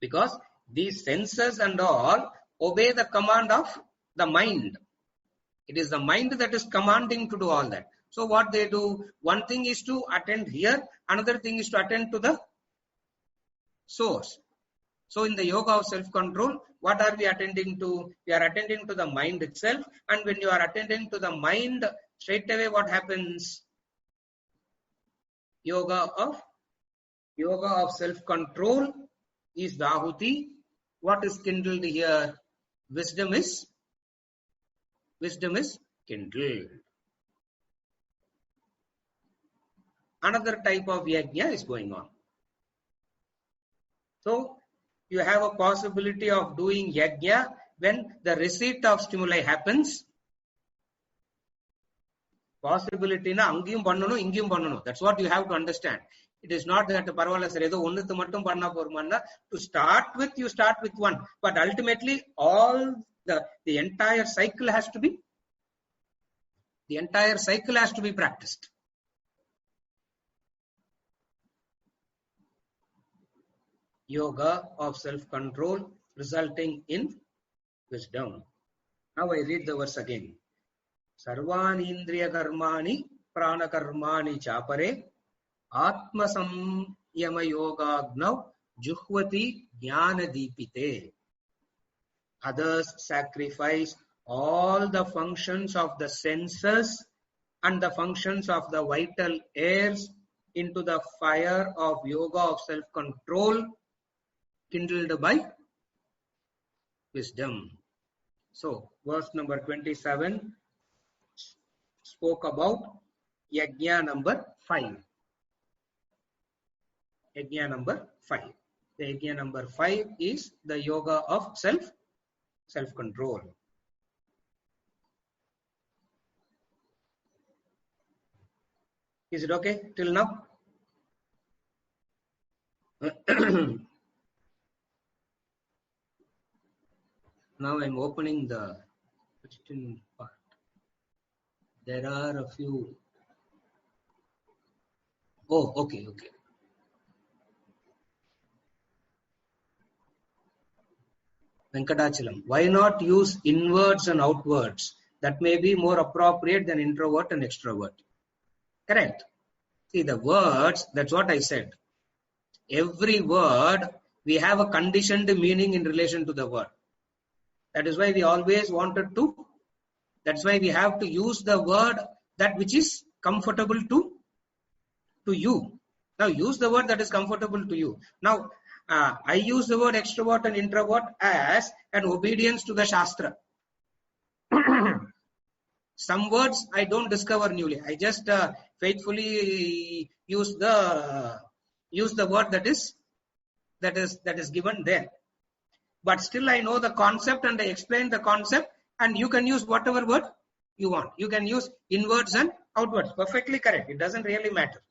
Because these senses and all obey the command of the mind. It is the mind that is commanding to do all that. So what they do, one thing is to attend here, another thing is to attend to the source. So in the yoga of self-control, what are we attending to? We are attending to the mind itself. And when you are attending to the mind, straight away what happens? Yoga of self-control is the ahuti. What is kindled here? Wisdom is kindled. Another type of yajna is going on. So you have a possibility of doing yajna when the receipt of stimuli happens. Possibility na angiyum pannanu ingiyum pannanu. That's what you have to understand. It is not that parvala sir edo onnuthu mattum panna porumanna. To start with, you start with one, but ultimately all the entire cycle has to be practiced. Yoga of self-control resulting in wisdom. Now I read the verse again. Sarvani indriya karmani prana karmani chapare atma samyama yogagnav juhvati jnana deepite. Others sacrifice all the functions of the senses and the functions of the vital airs into the fire of yoga of self-control kindled by wisdom. So, verse number 27 spoke about yajna number 5. Yajna number 5. The yajna number 5 is the yoga of self-control. Is it okay till now? Now I'm opening the question part. There are a few. Oh, okay. Venkatachalam. Why not use inwards and outwards? That may be more appropriate than introvert and extrovert. Correct. See, the words, that's what I said. Every word, we have a conditioned meaning in relation to the word. That is why we always wanted to, that's why we have to use the word that which is comfortable to you. Now use the word that is comfortable to you. Now, I use the word extrovert and introvert as an obedience to the Shastra. Some words I don't discover newly. I just faithfully use the word that is given there. But still I know the concept and I explain the concept, and you can use whatever word you want. You can use inwards and outwards. Perfectly correct. It doesn't really matter.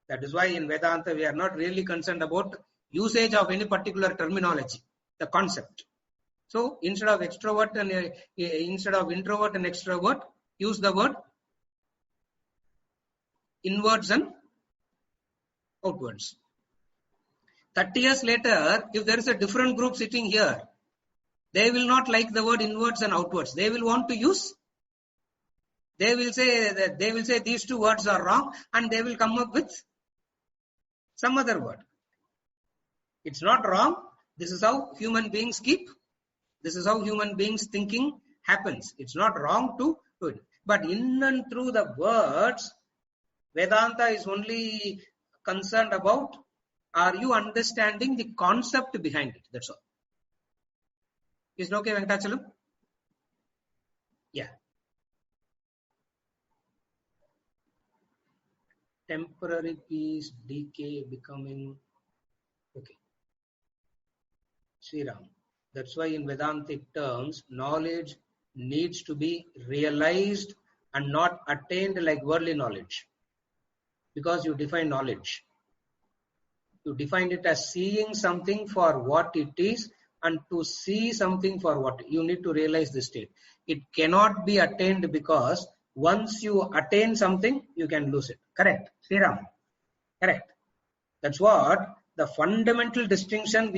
That is why in Vedanta we are not really concerned about usage of any particular terminology, the concept. So instead of introvert and extrovert, use the word inwards and outwards. 30 years later, if there is a different group sitting here, they will not like the word inwards and outwards. They will want to use. They will say these two words are wrong, and they will come up with some other word. It's not wrong. This is how human beings keep. This is how human beings thinking happens. It's not wrong to do it. But in and through the words, Vedanta is only concerned about, are you understanding the concept behind it? That's all. Is it okay, Venkatachalam? Yeah. Temporary peace, decay, becoming. Okay. Sriram. That's why in Vedantic terms, knowledge needs to be realized and not attained like worldly knowledge. Because you define knowledge. You define it as seeing something for what it is, and to see something for what you need to realize the state. It cannot be attained because once you attain something, you can lose it. Correct, Sriram? Correct. That's what the fundamental distinction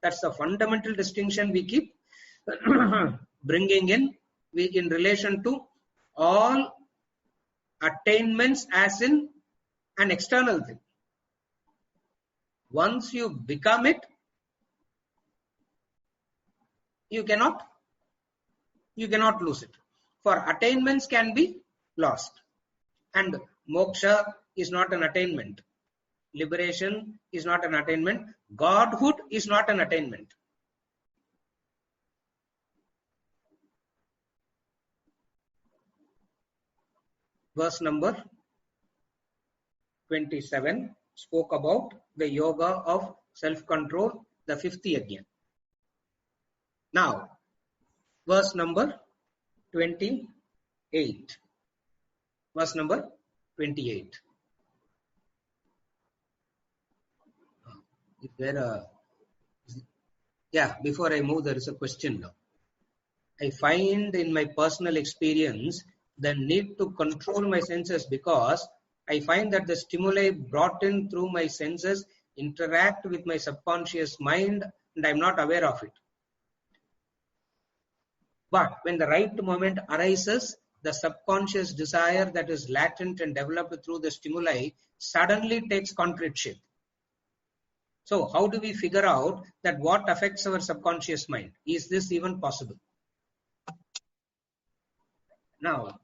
that's the fundamental distinction we keep bringing in relation to all attainments as in an external thing. Once you become it, you cannot lose it. For attainments can be lost. And moksha is not an attainment. Liberation is not an attainment. Godhood is not an attainment. Verse number 27 spoke about the yoga of self-control, the 5th yajna. Now, verse number 28. Verse number 28. Before I move, there is a question now. I find in my personal experience the need to control my senses because I find that the stimuli brought in through my senses interact with my subconscious mind and I am not aware of it. But when the right moment arises, the subconscious desire that is latent and developed through the stimuli suddenly takes concrete shape. So how do we figure out that what affects our subconscious mind? Is this even possible? Now,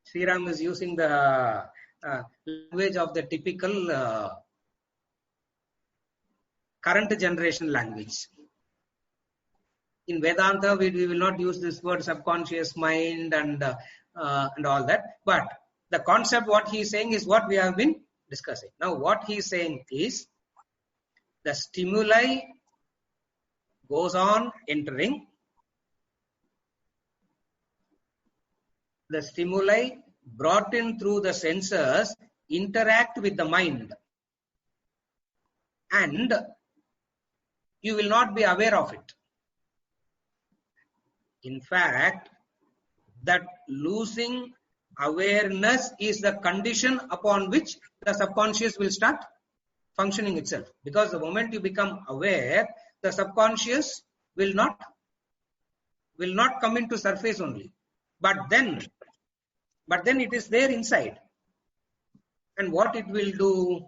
Sriram is using the language of the typical current generation language. In Vedanta, we will not use this word subconscious mind and all that. But the concept, what he is saying is what we have been discussing. Now, what he is saying is the stimuli goes on entering. The stimuli brought in through the senses interact with the mind, and you will not be aware of it. In fact, that losing awareness is the condition upon which the subconscious will start functioning itself. Because the moment you become aware, the subconscious will not come into surface only. But then it is there inside. And what it will do?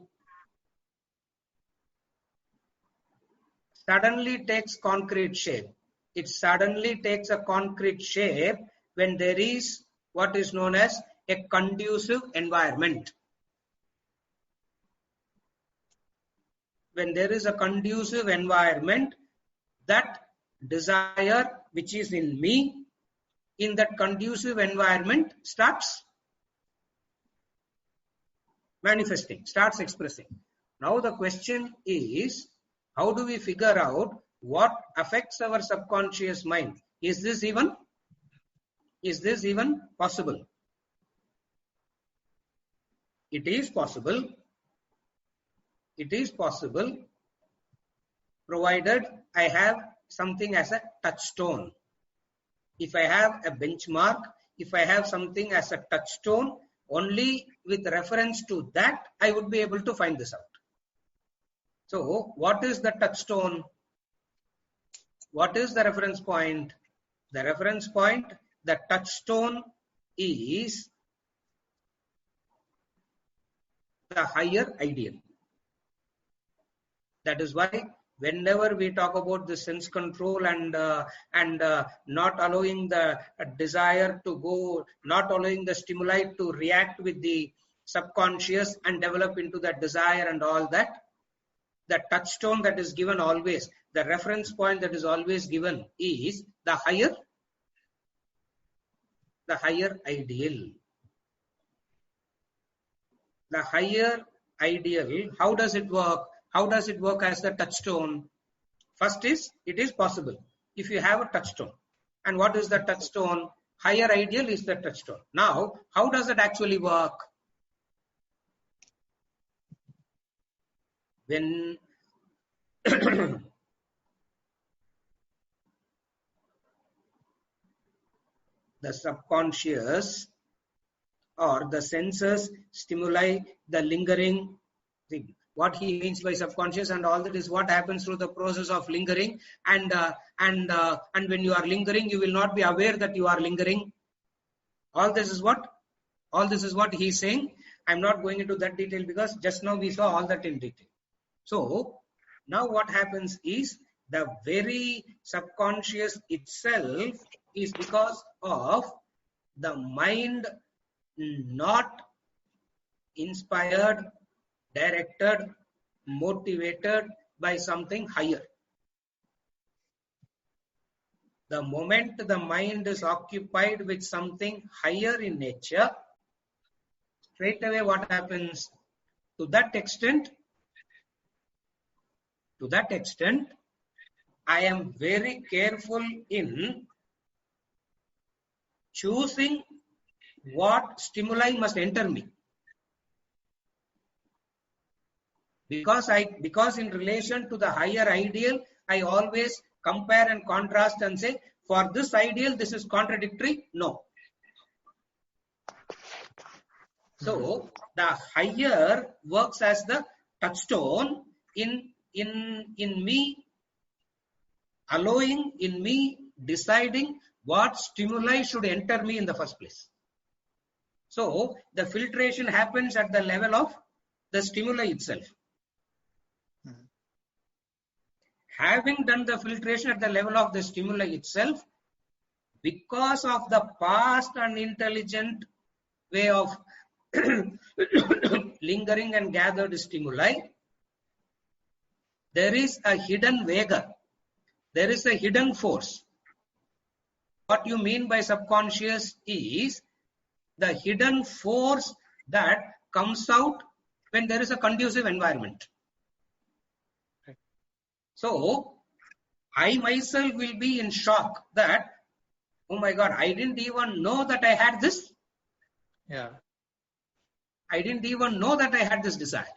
Suddenly takes concrete shape. It suddenly takes a concrete shape when there is what is known as a conducive environment. When there is a conducive environment, that desire which is in me, in that conducive environment, starts manifesting, starts expressing. Now the question is, how do we figure out what affects our subconscious mind? Is this even possible? It is possible. It is possible, provided I have something as a touchstone. If I have a benchmark, if I have something as a touchstone, only with reference to that, I would be able to find this out. So, what is the touchstone? What is the reference point? The reference point, the touchstone is the higher ideal. That is why whenever we talk about the sense control and not allowing the desire to go, not allowing the stimuli to react with the subconscious and develop into that desire and all that, the touchstone that is given always, the reference point that is always given is the higher ideal. The higher ideal, how does it work? How does it work as the touchstone? First is, it is possible if you have a touchstone. And what is the touchstone? Higher ideal is the touchstone. Now, how does it actually work? When the subconscious or the senses stimuli the lingering thing. What he means by subconscious and all that is what happens through the process of lingering, and when you are lingering, you will not be aware that you are lingering. All this is what he is saying. I'm not going into that detail because just now we saw all that in detail. So now what happens is the very subconscious itself is because of the mind not inspired, directed, motivated by something higher. The moment the mind is occupied with something higher in nature, straight away what happens? To that extent, I am very careful in choosing what stimuli must enter me. Because in relation to the higher ideal, I always compare and contrast and say, for this ideal, this is contradictory. No. So the higher works as the touchstone in me, allowing, in me deciding what stimuli should enter me in the first place. So the filtration happens at the level of the stimuli itself. Having done the filtration at the level of the stimuli itself, because of the past unintelligent way of lingering and gathered stimuli, there is a hidden vega. There is a hidden force. What you mean by subconscious is the hidden force that comes out when there is a conducive environment. So, I myself will be in shock that, oh my God, I didn't even know that I had this. Yeah. I didn't even know that I had this desire.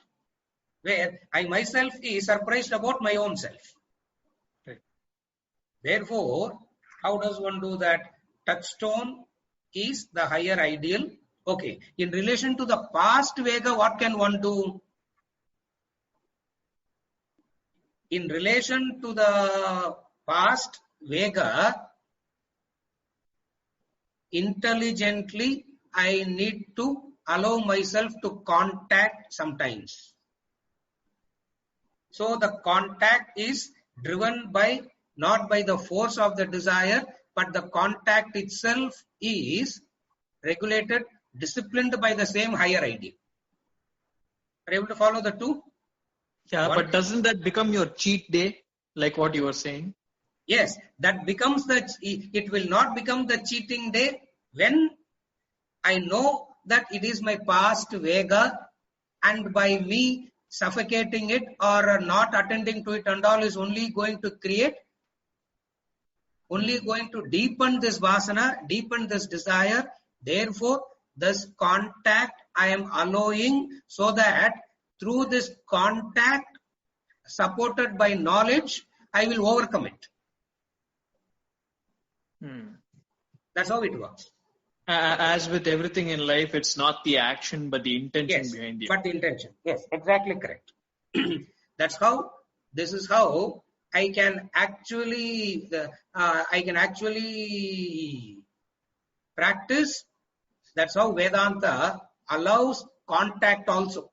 Where I myself is surprised about my own self. Right. Therefore, how does one do that? Touchstone is the higher ideal. Okay. In relation to the past Vega, what can one do? In relation to the past Vega, intelligently, I need to allow myself to contact sometimes. So the contact is driven by not by the force of the desire, but the contact itself is regulated, disciplined by the same higher idea. Are you able to follow the two? Yeah, but doesn't that become your cheat day, like what you were saying? Yes, that becomes it will not become the cheating day when I know that it is my past Vega, and by me suffocating it or not attending to it and all is only going to deepen this vasana, deepen this desire. Therefore, this contact I am allowing, so that through this contact supported by knowledge, I will overcome it. That's how it works. As with everything in life, it's not the action but the intention behind it. But the intention. Yes, exactly correct. This is how I can actually practice. That's how Vedanta allows contact also.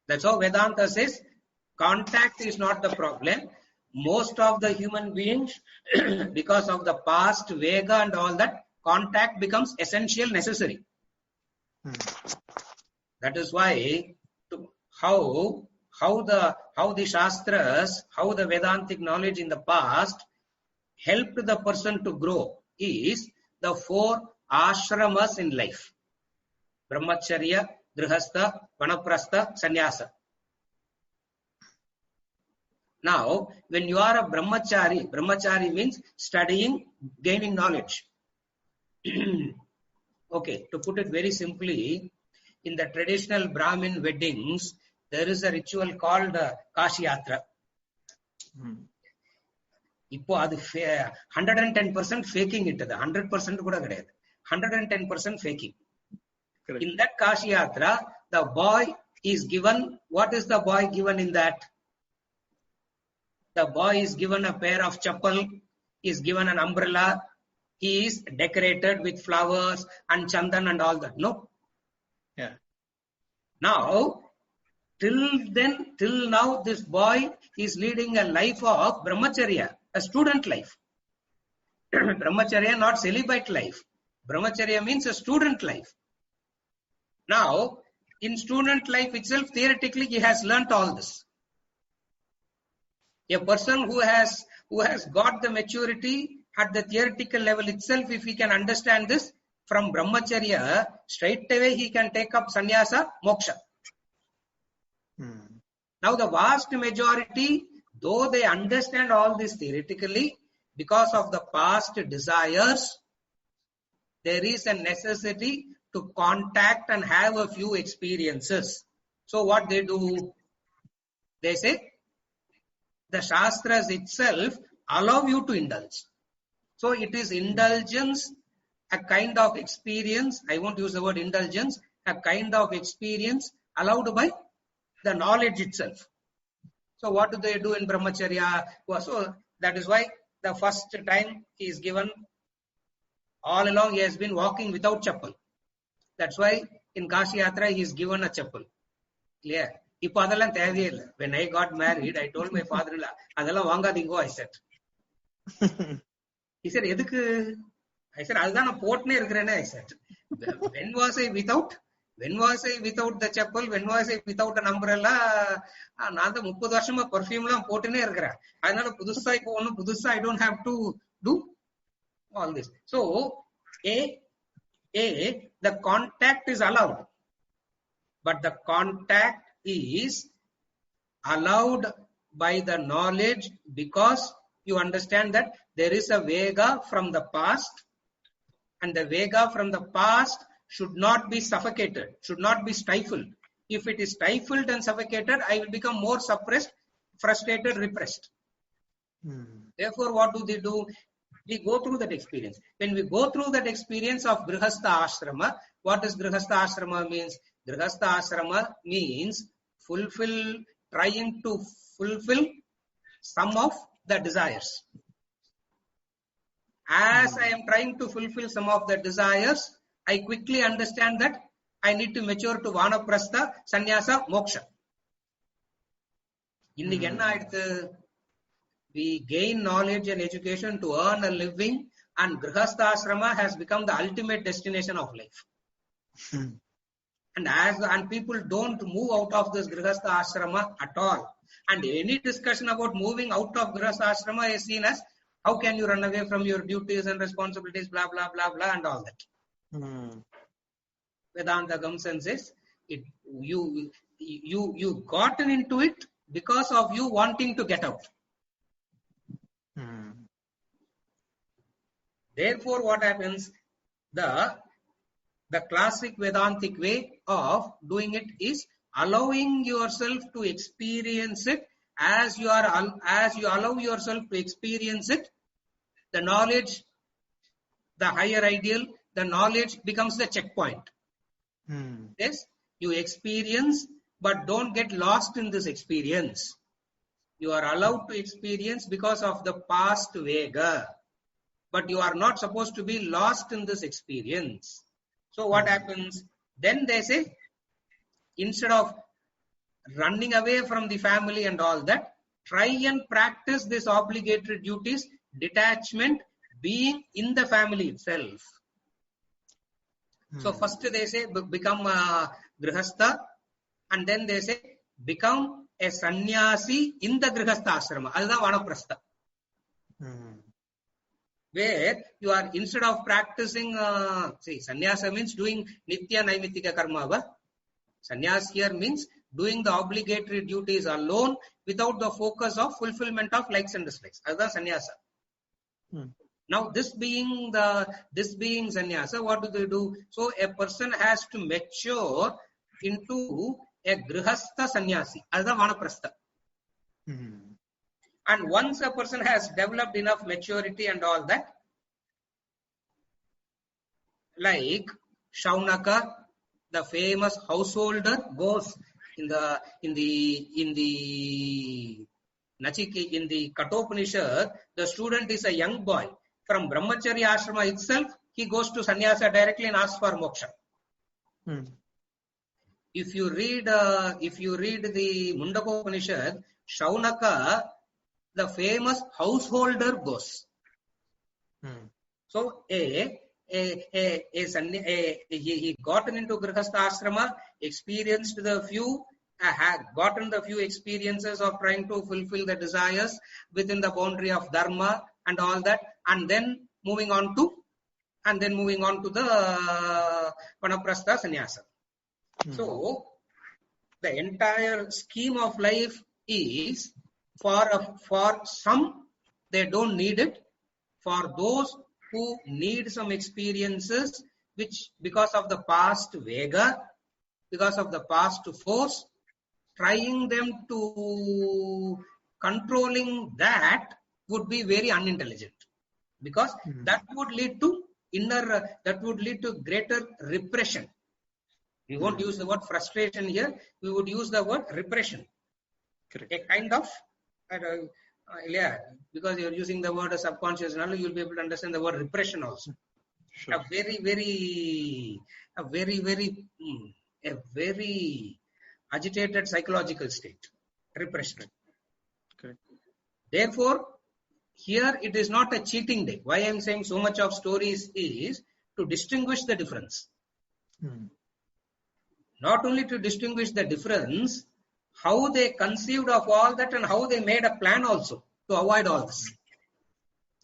That's how Vedanta says contact is not the problem. Most of the human beings, because of the past Vega and all that, contact becomes essential, necessary. That is why how the Shastras, how the Vedantic knowledge in the past helped the person to grow is the 4 ashramas in life: Brahmacharya, Grihastha, Vanaprastha, Sannyasa. Now, when you are a brahmachari means studying, gaining knowledge. Okay, to put it very simply, in the traditional Brahmin weddings, there is a ritual called Kashi Yatra. இப்போ அது 110% faking it, 100% கூட கிடையாது, 110% faking. Correct. In that Kashi Yatra, the boy is given, what is the boy given in that? The boy is given a pair of chappal, is given an umbrella, he is decorated with flowers and chandan and all that. No? Yeah. Now, till now, this boy is leading a life of brahmacharya, a student life. Brahmacharya, not celibate life. Brahmacharya means a student life. Now, in student life itself, theoretically, he has learnt all this. A person who has got the maturity at the theoretical level itself, if he can understand this, from brahmacharya, straight away he can take up sannyasa, moksha. Now the vast majority, though they understand all this theoretically, because of the past desires, there is a necessity to contact and have a few experiences. So what they do? They say, the Shastras itself allow you to indulge. So it is indulgence, a kind of experience. I won't use the word indulgence, a kind of experience allowed by the knowledge itself. So what do they do in brahmacharya? So that is why the first time he is given, all along he has been walking without chappal. That's why in Kashi Yatra he is given a chappal. Clear? When I got married, I told my father-in-law, adala vaangadingo, I said. He said, edukku? I said, adha na potne irukrene, I said. When was I without the chappal? When was I without an umbrella? நான் தான் 30 வருஷமா perfume எல்லாம் போட்டுனே இருக்கிறேன். அதனால புதுசா I don't have to do all this. So, the contact is allowed. But the contact is allowed by the knowledge because you understand that there is a Vega from the past And the Vega from the past should not be suffocated, should not be stifled. If it is stifled and suffocated, I will become more suppressed, frustrated, repressed. Therefore, what do? We go through that experience. When we go through that experience of Grihastha Ashrama, what does Grihastha Ashrama means? Grihastha Ashrama means trying to fulfill some of the desires. As I am trying to fulfill some of the desires, I quickly understand that I need to mature to Vanaprastha, Sannyasa, Moksha. இன்னைக்கு என்ன ஆயிடுது? We gain knowledge and education to earn a living, and Grihastha Ashrama has become the ultimate destination of life. And people don't move out of this Grihastha Ashrama at all. And any discussion about moving out of Grihastha Ashrama is seen as, how can you run away from your duties and responsibilities, blah, blah, blah, blah, and all that. Vedanta comes and says, you gotten into it because of you wanting to get out. Therefore, what happens? The classic Vedantic way of doing it is allowing yourself to experience it. As you allow yourself to experience it, the knowledge, the higher ideal, the knowledge becomes the checkpoint. Yes, you experience, but don't get lost in this experience. You are allowed to experience because of the past Vega, but you are not supposed to be lost in this experience. So what happens? Then they say, instead of running away from the family and all that, try and practice this obligatory duties, detachment, being in the family itself. So first they say, become a Grihastha, and then they say, become a sannyasi in the Grihastha Ashrama. That's the Vanaprastha. Where you are, instead of practicing, sannyasa means doing nitya naimittika karma. Sannyas here means doing the obligatory duties alone without the focus of fulfillment of likes and dislikes. That's the sannyasa. Now this being sannyasa, what do they do? So a person has to mature into a grihastha sannyasi. That's the Vanaprastha. And once a person has developed enough maturity and all that, like Shaunaka, the famous householder, goes in the Kathopanishad, the student is a young boy. From Brahmacharya Ashrama itself, he goes to sannyasa directly and asks for moksha. If you read the Mundakopanishad, Shaunaka, the famous householder, goes. So he gotten into Grihastha Ashrama, experienced gotten the few experiences of trying to fulfill the desires within the boundary of Dharma and all that, and then moving on to the Vanaprastha sannyasa. So the entire scheme of life is, for some, they don't need it. For those who need some experiences, which because of the past Vega, because of the past force, trying them to controlling that would be very unintelligent, because that would lead to greater repression. We won't use the word frustration here. We would use the word repression. Correct. A kind of, because you're using the word subconscious, now you'll be able to understand the word repression also. Sure. A very agitated psychological state. Repression. Correct. Therefore, here it is not a cheating day. Why I am saying so much of stories is to distinguish the difference. Not only to distinguish the difference, how they conceived of all that and how they made a plan also to avoid all this.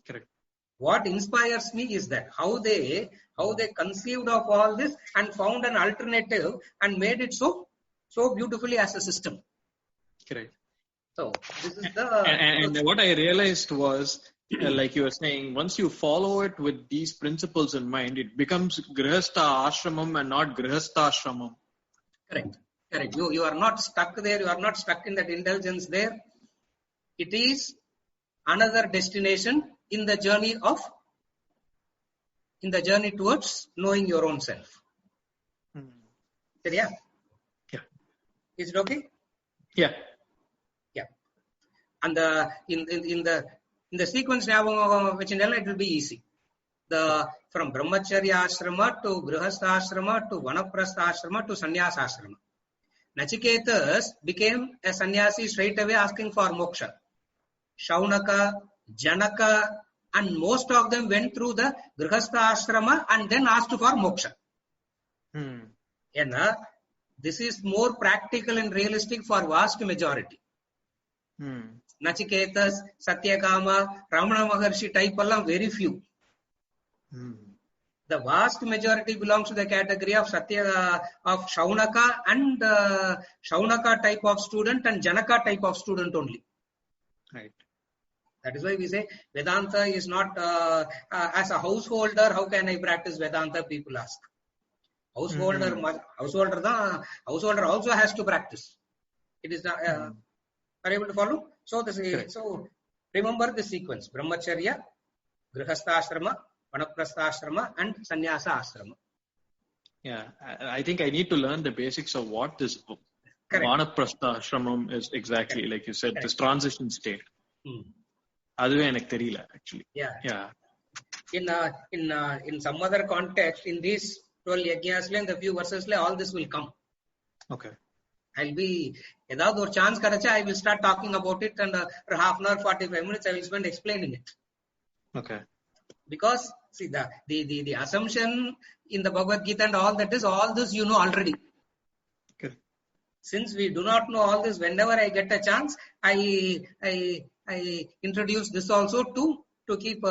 Correct. What inspires me is that how they conceived of all this and found an alternative and made it so beautifully as a system. Correct. So this is and what I realized was like you were saying, once you follow it with these principles in mind, it becomes grihastha ashramam and not grihastha ashramam. Correct. Correct. You are not stuck there. You are not stuck in that indulgence there. It is another destination in the journey towards knowing your own self. Yeah. Yeah. Is it okay? Yeah. Yeah. And in the sequence which it will be easy. From brahmacharya ashrama to grihastha ashrama to vanaprastha ashrama to sannyasa ashrama. Nachiketas became a sannyasi straight away asking for moksha. Shaunaka, Janaka, and most of them went through the grihastha ashrama and then asked for moksha. And this is more practical and realistic for vast majority. Nachiketas, Satyakama, Ramana Maharshi type allam very few. The vast majority belongs to the category of Shaunaka and Shaunaka type of student and Janaka type of student only. Right. That is why we say Vedanta is not as a householder. How can I practice Vedanta? People ask. Householder also has to practice. It is not. Are you able to follow? So remember the sequence: Brahmacharya, Grihastha ashrama, Vanaprastha ashrama, and Sannyasa ashrama. Yeah, I think I need to learn the basics of what this Vanaprastha ashramam is exactly. Correct. Like you said, this transition state. அதுவே எனக்கு தெரியல actually. Yeah. In some other context, in these 12 yajnas, in the few verses, all this will come. Okay. I'll be edavadhu or chance kadacha, I will start talking about it, and for half an hour, 45 minutes, I will spend explaining it. Okay. Because see the assumption in the Bhagavad Gita and all that is all this you know already. Okay. Since we do not know all this, whenever I get a chance, I introduce this also to keep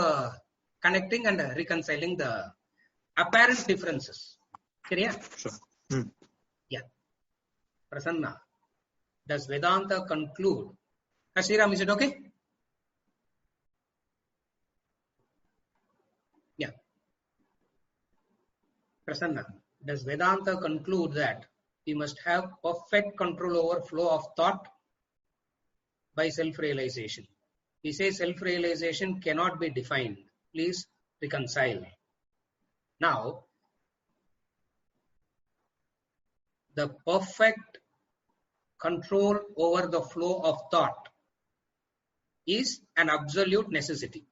connecting and reconciling the apparent differences. Clear? Sure. Yeah. Prasanna, does Vedanta conclude? Sriram, is it okay? Yeah. Prasanna, does Vedanta conclude that we must have perfect control over flow of thought by self-realization? We say self-realization cannot be defined. Please reconcile. Now, the perfect control over the flow of thought is an absolute necessity.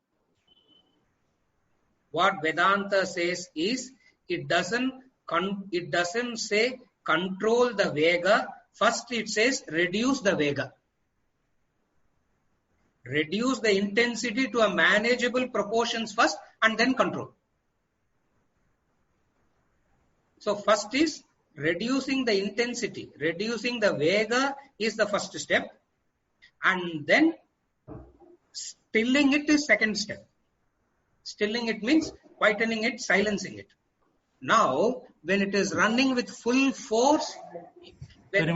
What Vedanta says is, it doesn't say control the vega. First it says reduce the vega. Reduce the intensity to a manageable proportions first and then control. So first is reducing the intensity. Reducing the vega is the first step. And then stilling it is second step. Stilling it means quietening it, silencing it. Now, when it is running with full force, when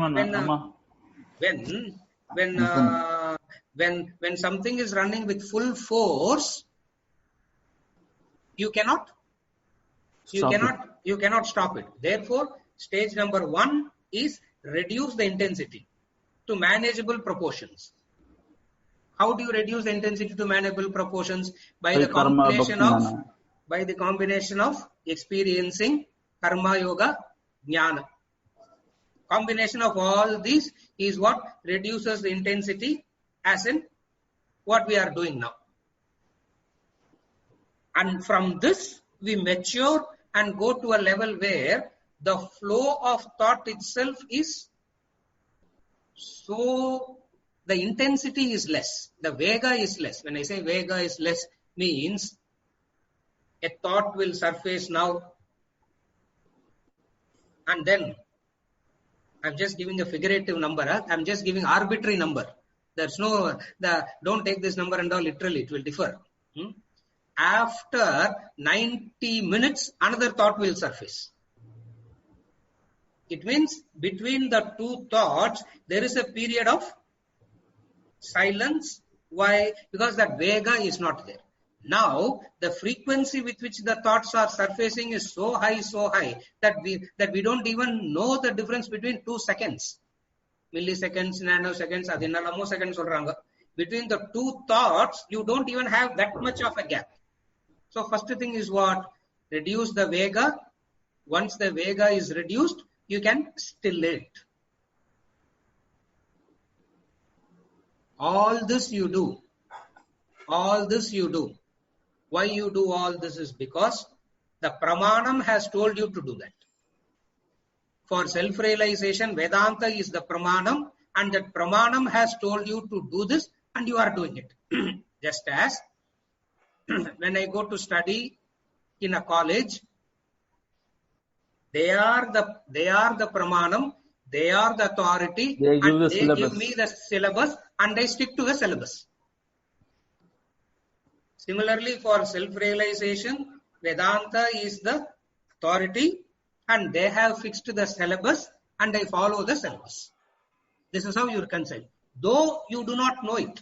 something is running with full force, you cannot stop it. Therefore, stage number 1 is reduce the intensity to manageable proportions. How do you reduce the intensity to manageable proportions? By the combination of experiencing karma, yoga, jnana. Combination of all these is what reduces the intensity, as in what we are doing now. And from this, we mature and go to a level where the flow of thought itself is so, the intensity is less, the vega is less. When I say vega is less, means a thought will surface now, and then I'm just giving a figurative number. I'm just giving arbitrary number. There's no, don't take this number and all literally, it will differ. After 90 minutes, another thought will surface. It means between the two thoughts, there is a period of silence Why? Because that Vega is not there. Now, the frequency with which the thoughts are surfacing is so high that we don't even know the difference between 2 seconds. Milliseconds, nanoseconds, adinalamo seconds solranga. Between the two thoughts, you don't even have that much of a gap. So first thing is what? Reduce the Vega. Once the Vega is reduced, you can still it. All this you do. All this you do. Why you do all this is because the Pramanam has told you to do that. For self-realization, Vedanta is the Pramanam, and that Pramanam has told you to do this, and you are doing it. Just as when I go to study in a college, they are the Pramanam, they are the authority, They give and the they syllabus. give me the syllabus, and I stick to the syllabus. Similarly, for self-realization, Vedanta is the authority, and they have fixed the syllabus, and I follow the syllabus. This is how you reconcile. Though you do not know it,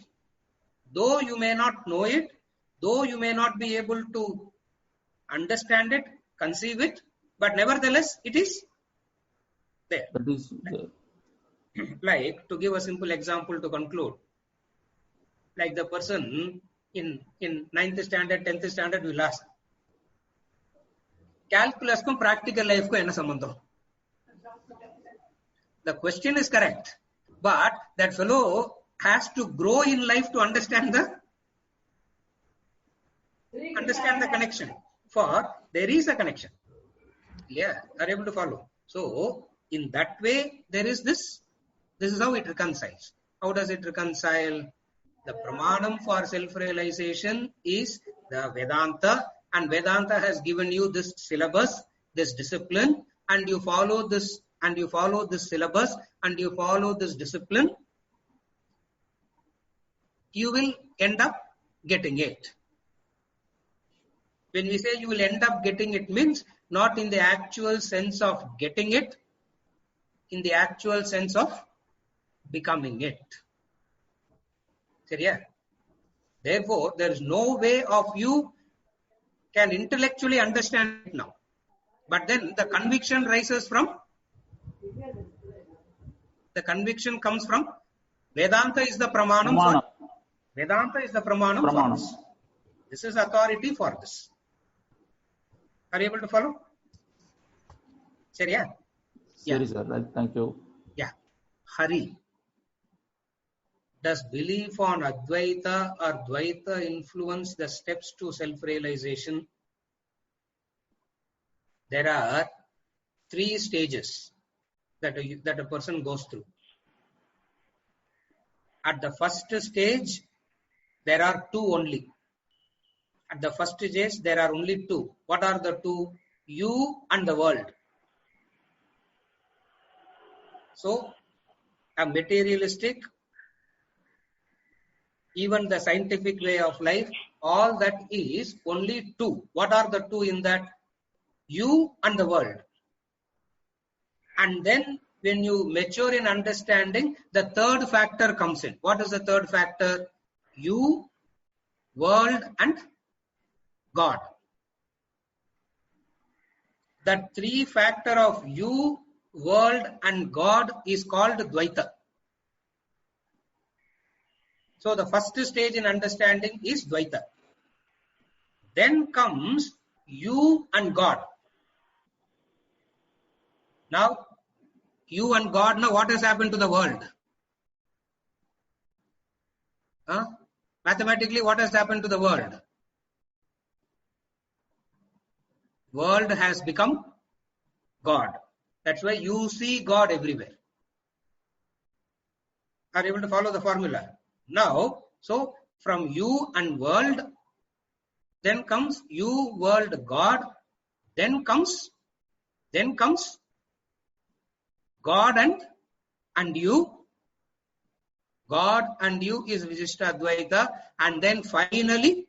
though you may not know it, though you may not be able to understand it, conceive it, but nevertheless, it is there. That is Like, to give a simple example to conclude, like the person in 9th standard, 10th standard will ask, calculus ko practical life ko enna sambandham? The question is correct, but that fellow has to grow in life to understand the connection. For there is a connection. Yeah, are able to follow. So in that way, there is this. This is how it reconciles. How does it reconcile? The Pramanam for self-realization is the Vedanta, and Vedanta has given you this syllabus, this discipline, and you follow this, and you follow this syllabus, and you follow this discipline, you will end up getting it. When we say you will end up getting it, means not in the actual sense of getting it, in the actual sense of becoming it. Seriya? Therefore, there is no way of you can intellectually understand it now. But then the conviction rises from, the conviction comes from Vedanta is the Pramanam. For, Vedanta is the Pramanam. For this. This is authority for this. Are you able to follow? Seriya? Sorry, sir. Thank you. Yeah. Hari. Does belief on Advaita or Dvaita influence the steps to self-realization? There are 3 stages that a person goes through. At the first stage, there are 2 only. At the first stage, there are only 2. What are the 2? You and the world. So, a materialistic, even the scientific way of life, all that is only 2. What are the 2 in that? You and the world. And then when you mature in understanding, the third factor comes in. What is the third factor? You, world, and God. That 3 factor of you, world, and God is called Dvaita. So the first stage in understanding is Dvaita. Then comes you and God. Now, you and God, now what has happened to the world? Mathematically, what has happened to the world? World has become God. That's why you see God everywhere. Are you able to follow the formula? Now, so from you and world, then comes you, world, God, then comes God and you. God and you is Visishta Advaita, and then finally,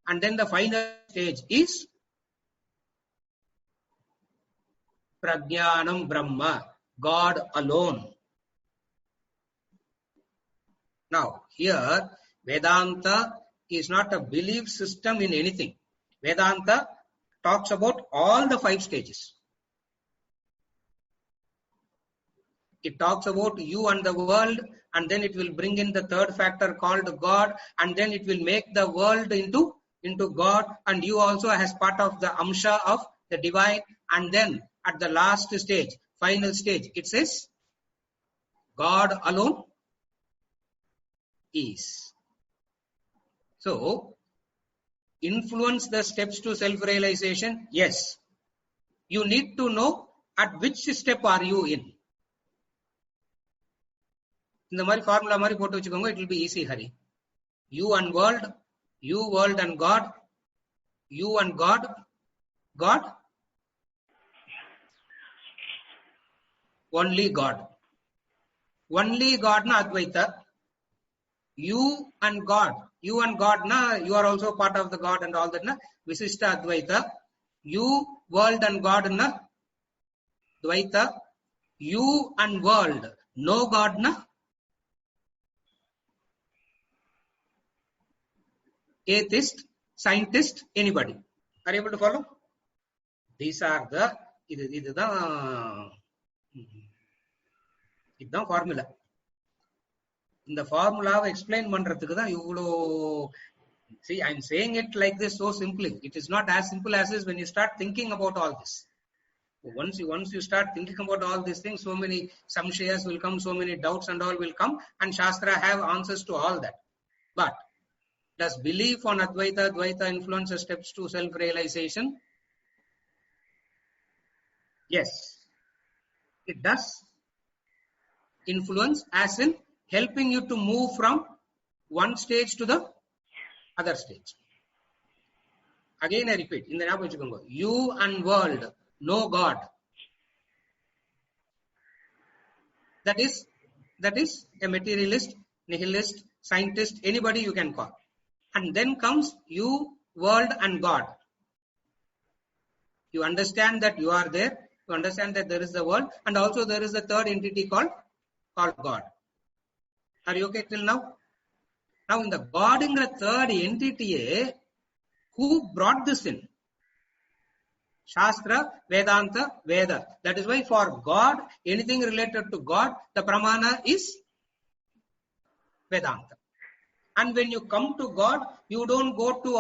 and then the final stage is Prajnanam Brahma, God alone. Now, here Vedanta is not a belief system in anything. Vedanta talks about all the 5 stages. It talks about you and the world, and then it will bring in the third factor called God, and then it will make the world into God, and you also as part of the amsha of the divine. And then at the last stage, final stage, it says God alone is. So, influence the steps to self-realization? Yes. You need to know at which step are you in. இந்த மாதிரி formula மாதிரி போட்டு வச்சுக்கோங்க. It will be easy, Hari. You and world, you, world and God, you and God, God, only God. Only God na Advaita. You and God. You and God na, you are also part of the God and all that na, Visishta Advaita. You, world and God na, Dvaita. You and world, no God na, atheist, scientist, anybody. Are you able to follow? These are the, இதுதான் formula. இந்த ஃபார்முலாவை explain பண்றதுக்கு தான் இவ்வளோ. See, I'm saying it like this so simply. It is not as simple as is when you start thinking about all this. Once you start thinking about all these things, so many samshayas will come, so many doubts and all will come, and Shastra have answers to all that. But does belief on Advaita, Dvaita influence the steps to self-realization? Yes, it does influence, as in helping you to move from one stage to the other stage. Again I repeat, in the ஞாபகம் வச்சுக்கோங்க, you and world, no God. That is a materialist, nihilist, scientist, anybody you can call. And then comes you, world and God. You understand that you are there. You understand that there is the world, and also there is a third entity called God. Are you okay till now? Now in the God in the third entity, who brought this in? Shastra, Vedanta, Veda. That is why for God, anything related to God, the pramana is Vedanta. And when you come to God, you don't go to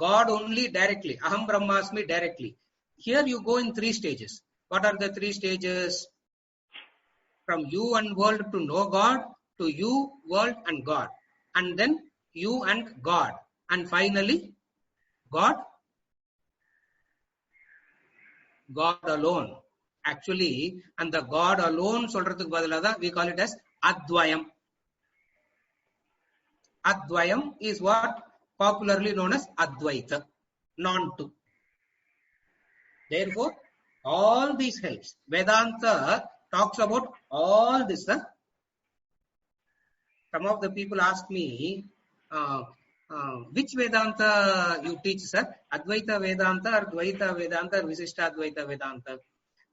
God only directly, Aham Brahmasmi directly. Here you go in 3 stages. What are the 3 stages? From you and world to know God, to you, world and God. And then you and God. And finally, God alone. Actually, and the God alone, சொல்றதுக்கு பதிலாக we call it as Advayam. Advayam is what popularly known as Advaita, non-two. Therefore, all these helps. Vedanta talks about all this. Some of the people ask me, which Vedanta you teach, sir? Advaita Vedanta or Dvaita Vedanta or Visishta Advaita Vedanta?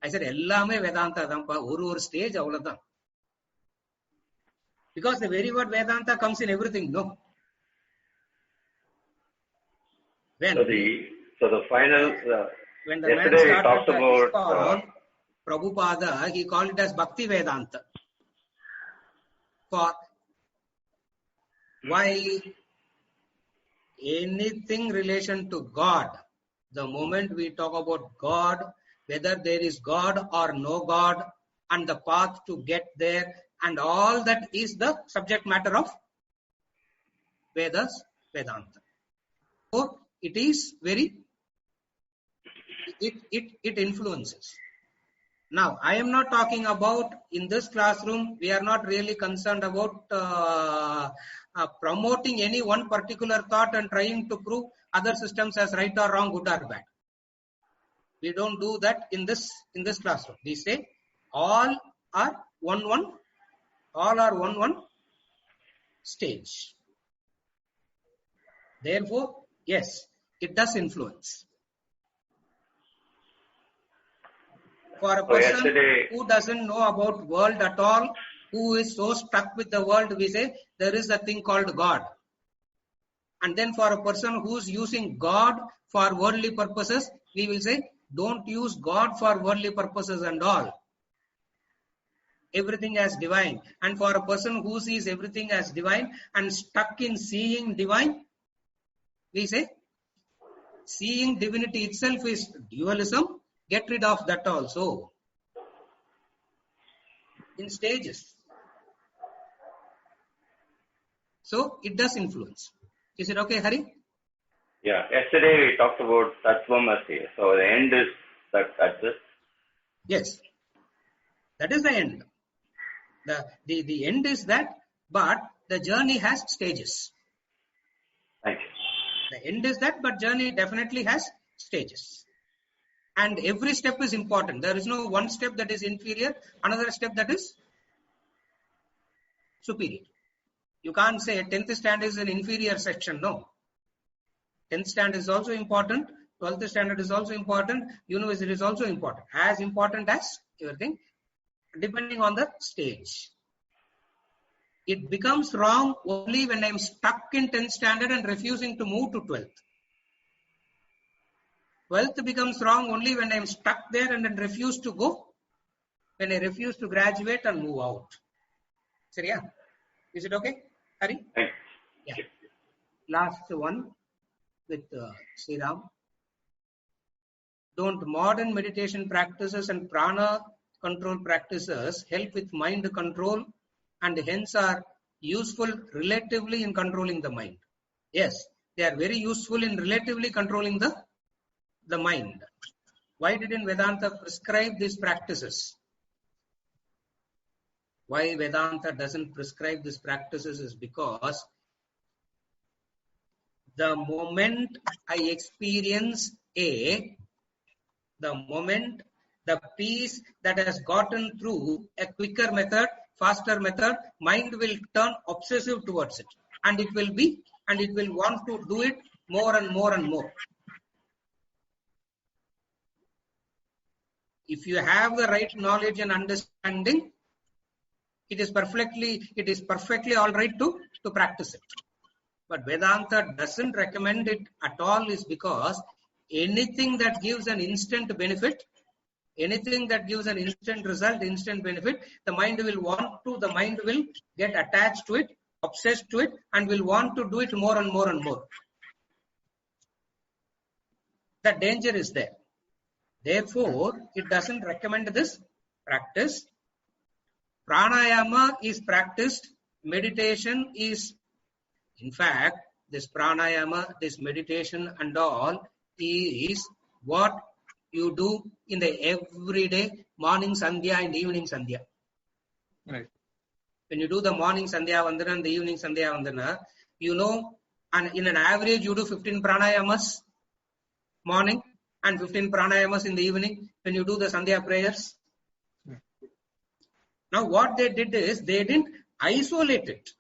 I said, எல்லாமே Vedanta தான்ப்பா, ஒரு stage அவ்வளவுதான். Because the very word Vedanta comes in everything, no? So the final, when the man started ISKCON, Prabhupada, he called it as Bhakti Vedanta. For why? Anything relation to God, the moment we talk about God, whether there is God or no God, and the path to get there, and all that is the subject matter of Vedas, Vedanta. So it is very, it influences. Now, I am not talking about, in this classroom, we are not really concerned about promoting any one particular thought and trying to prove other systems as right or wrong, good or bad. We don't do that in this classroom. We say all are one stage. Therefore, yes, it does influence. For a person who doesn't know about world at all, who who is so stuck with the world, we say there is a thing called God. And then for a person who's using God for worldly purposes, we will say don't use God for worldly purposes and all. Everything as divine. And for a person who sees everything as divine and stuck in seeing divine, we say seeing divinity itself is dualism. Get rid of that also. In stages. So it does influence. Is it okay, Hari? Yeah. Yesterday we talked about Tattvamasi. So the end is that's it. Yes. That is the end. The end is that, but the journey has stages. Thank you. The end is that, but journey definitely has stages. And every step is important. There is no one step that is inferior, another step that is superior. You can't say 10th standard is an inferior section. No. 10th standard is also important. 12th standard is also important. University is also important. As important as everything, depending on the stage. It becomes wrong only when I am stuck in 10th standard and refusing to move to 12th. 12th becomes wrong only when I am stuck there and then refuse to go. When I refuse to graduate and move out. Seriya? Is it okay, Hari? Thank you. Yeah. Last one with Sri Ram. Don't modern meditation practices and prana control practices help with mind control and hence are useful relatively in controlling the mind? Yes, they are very useful in relatively controlling the mind. Why didn't Vedanta prescribe these practices? Why Vedanta doesn't prescribe these practices is because the moment I experience the peace that has gotten through a quicker method, faster method, mind will turn obsessive towards it. And it will want to do it more and more and more. If you have the right knowledge and understanding, it is perfectly all right to practice it. But Vedanta doesn't recommend it at all is because anything that gives an instant benefit, anything that gives an instant result, instant benefit, the mind will get attached to it, obsessed to it, and will want to do it more and more and more. The danger is there. Therefore, it doesn't recommend this practice. Pranayama is practiced. Meditation is, in fact, this pranayama, this meditation and all is what you do in the everyday morning sandhya and evening sandhya. Right. When you do the morning sandhya vandana and the evening sandhya vandana, and in an average you do 15 pranayamas morning and 15 pranayamas in the evening when you do the sandhya prayers. Now what they did is they didn't isolate it.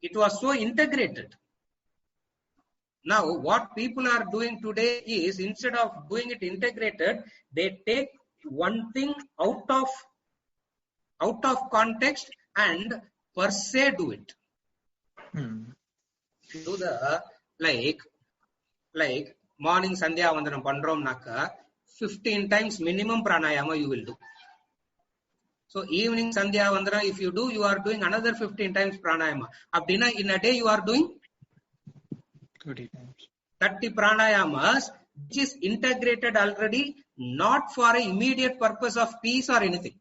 It was so integrated. Now what people are doing today is instead of doing it integrated, they take one thing out of context and per se do it. Do the like morning sandhya vandanam pandrom naka 15 times minimum pranayama you will do. So evening sandhya vandana if you do, you are doing another 15 times pranayama. Abdina in a day you are doing 30 times. 30 pranayamas, which is integrated already, not for an immediate purpose of peace or anything.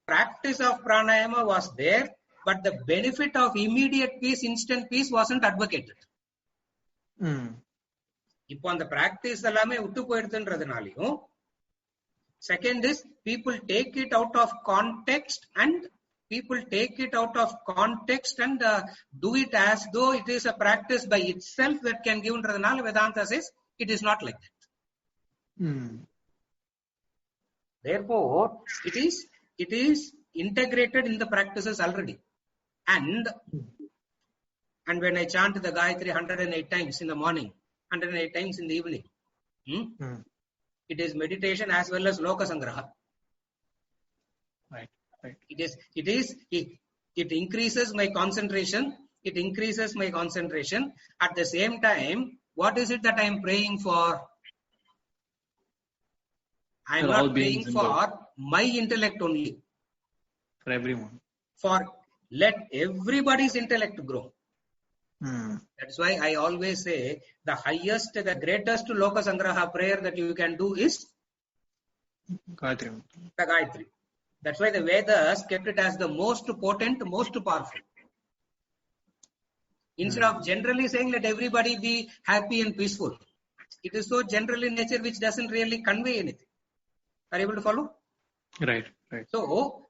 Practice of pranayama was there, but the benefit of immediate peace, instant peace wasn't advocated. இப்போ அந்த practice எல்லாமே விட்டு போயிடுதுன்றதுனாலையும், second is people take it out of context and do it as though it is a practice by itself that can give ன்றதுனால Vedanta says it is not like that. Therefore, it is integrated in the practices already. And when I chant the Gayatri 108 times in the morning, 108 times in the evening, it is meditation as well as Loka Sangraha. Right. It increases my concentration. It increases my concentration. At the same time, what is it that I am praying for? I am not praying for my intellect only. For everyone. For let everybody's intellect grow. That's why I always say the highest, the greatest Loka Sangraha prayer that you can do is Gayatri. The Gayatri. That's why the Vedas kept it as the most potent, most powerful. Instead of generally saying let everybody be happy and peaceful, it is so general in nature which doesn't really convey anything. Are you able to follow? Right. So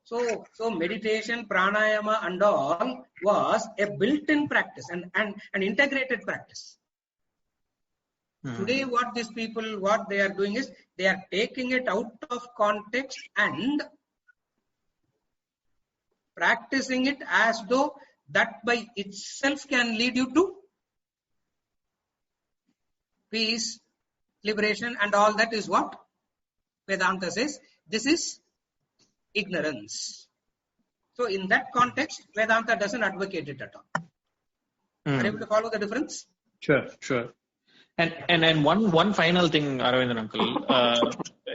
meditation, pranayama and all was a built-in practice and an integrated practice. Today what these people, what they are doing is, they are taking it out of context and practicing it as though that by itself can lead you to peace, liberation and all. That is what Vedanta says. This is ignorance. So in that context, Vedanta doesn't advocate it at all. Are you able to follow the difference? Sure. And one final thing, Aravindan uncle.